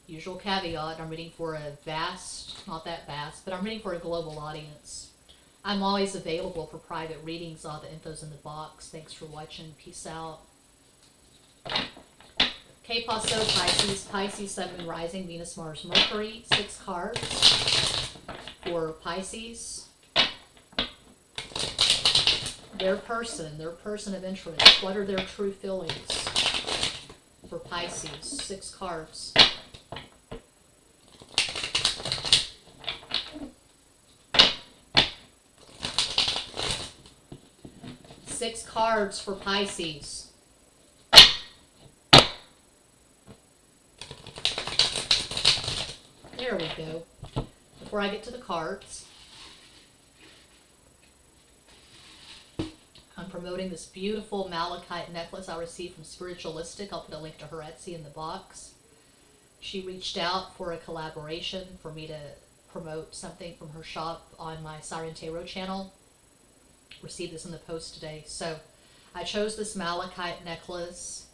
S1: usual caveat, I'm reading for a vast, not that vast, but I'm reading for a global audience. I'm always available for private readings. All the info's in the box. Thanks for watching. Peace out. Okay, Paso, Pisces. Pisces, Sun, Moon, Rising, Venus, Mars, Mercury. 6 cards for Pisces. Their person of interest. What are their true feelings for Pisces? 6 cards. Six cards for Pisces. There we go. Before I get to the cards, I'm promoting this beautiful malachite necklace I received from Spiritualistic. I'll put a link to her Etsy in the box. She reached out for a collaboration for me to promote something from her shop on my Siren Tarot channel. Received this in the post today. So I chose this malachite necklace.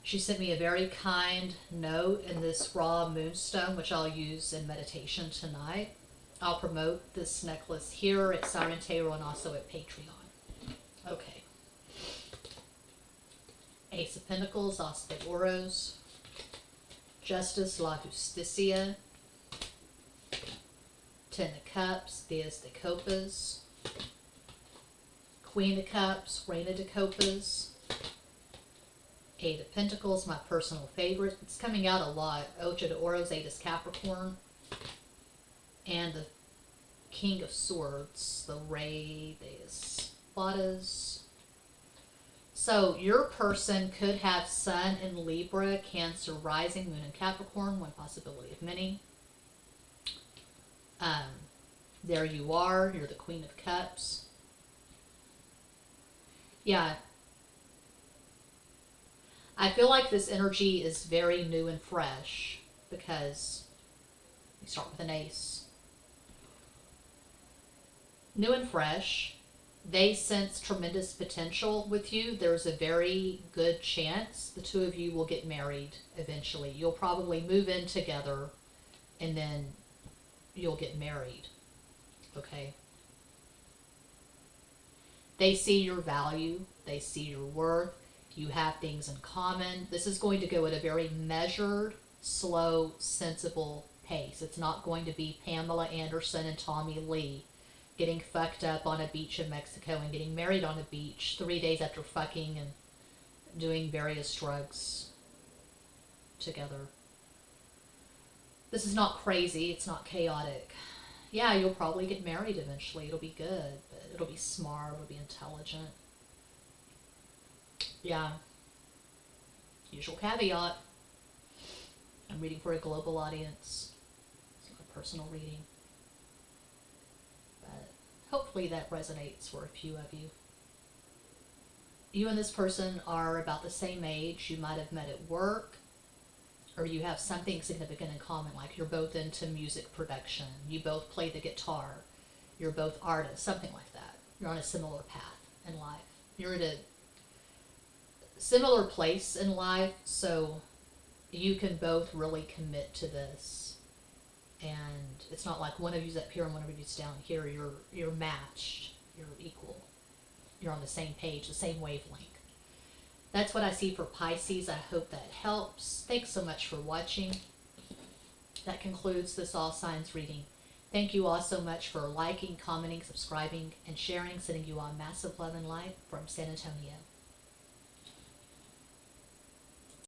S1: She sent me a very kind note in this raw moonstone, which I'll use in meditation tonight. I'll promote this necklace here at Siren Tarot and also at Patreon. Okay. Ace of Pentacles, As de Oros. Justice, La Justicia. 10 of Cups, Diez de Copas. Queen of Cups, Reina de Copas, Eight of Pentacles, my personal favorite. It's coming out a lot. Ocho de Oros, Eight is Capricorn. And the King of Swords, the Rey de Espadas. So your person could have Sun in Libra, Cancer rising, Moon in Capricorn, one possibility of many. There you are, you're the Queen of Cups. Yeah. I feel like this energy is very new and fresh because we start with an ace. New and fresh. They sense tremendous potential with you. There's a very good chance the two of you will get married eventually. You'll probably move in together and then you'll get married. Okay? They see your value. They see your worth. You have things in common. This is going to go at a very measured, slow, sensible pace. It's not going to be Pamela Anderson and Tommy Lee getting fucked up on a beach in Mexico and getting married on a beach 3 days after fucking and doing various drugs together. This is not crazy. It's not chaotic. Yeah, you'll probably get married eventually. It'll be good, but it'll be smart. It'll be intelligent. Yeah. Usual caveat. I'm reading for a global audience. It's not a personal reading. But hopefully that resonates for a few of you. You and this person are about the same age. You might have met at work, or you have something significant in common, like you're both into music production. You both play the guitar. You're both artists, something like that. You're on a similar path in life. You're at a similar place in life, so you can both really commit to this. And it's not like one of you's up here and one of you's down here. You're matched. You're equal. You're on the same page, the same wavelength. That's what I see for Pisces. I hope that helps. Thanks so much for watching. That concludes this All Signs reading. Thank you all so much for liking, commenting, subscribing, and sharing. Sending you all massive love and light from San Antonio.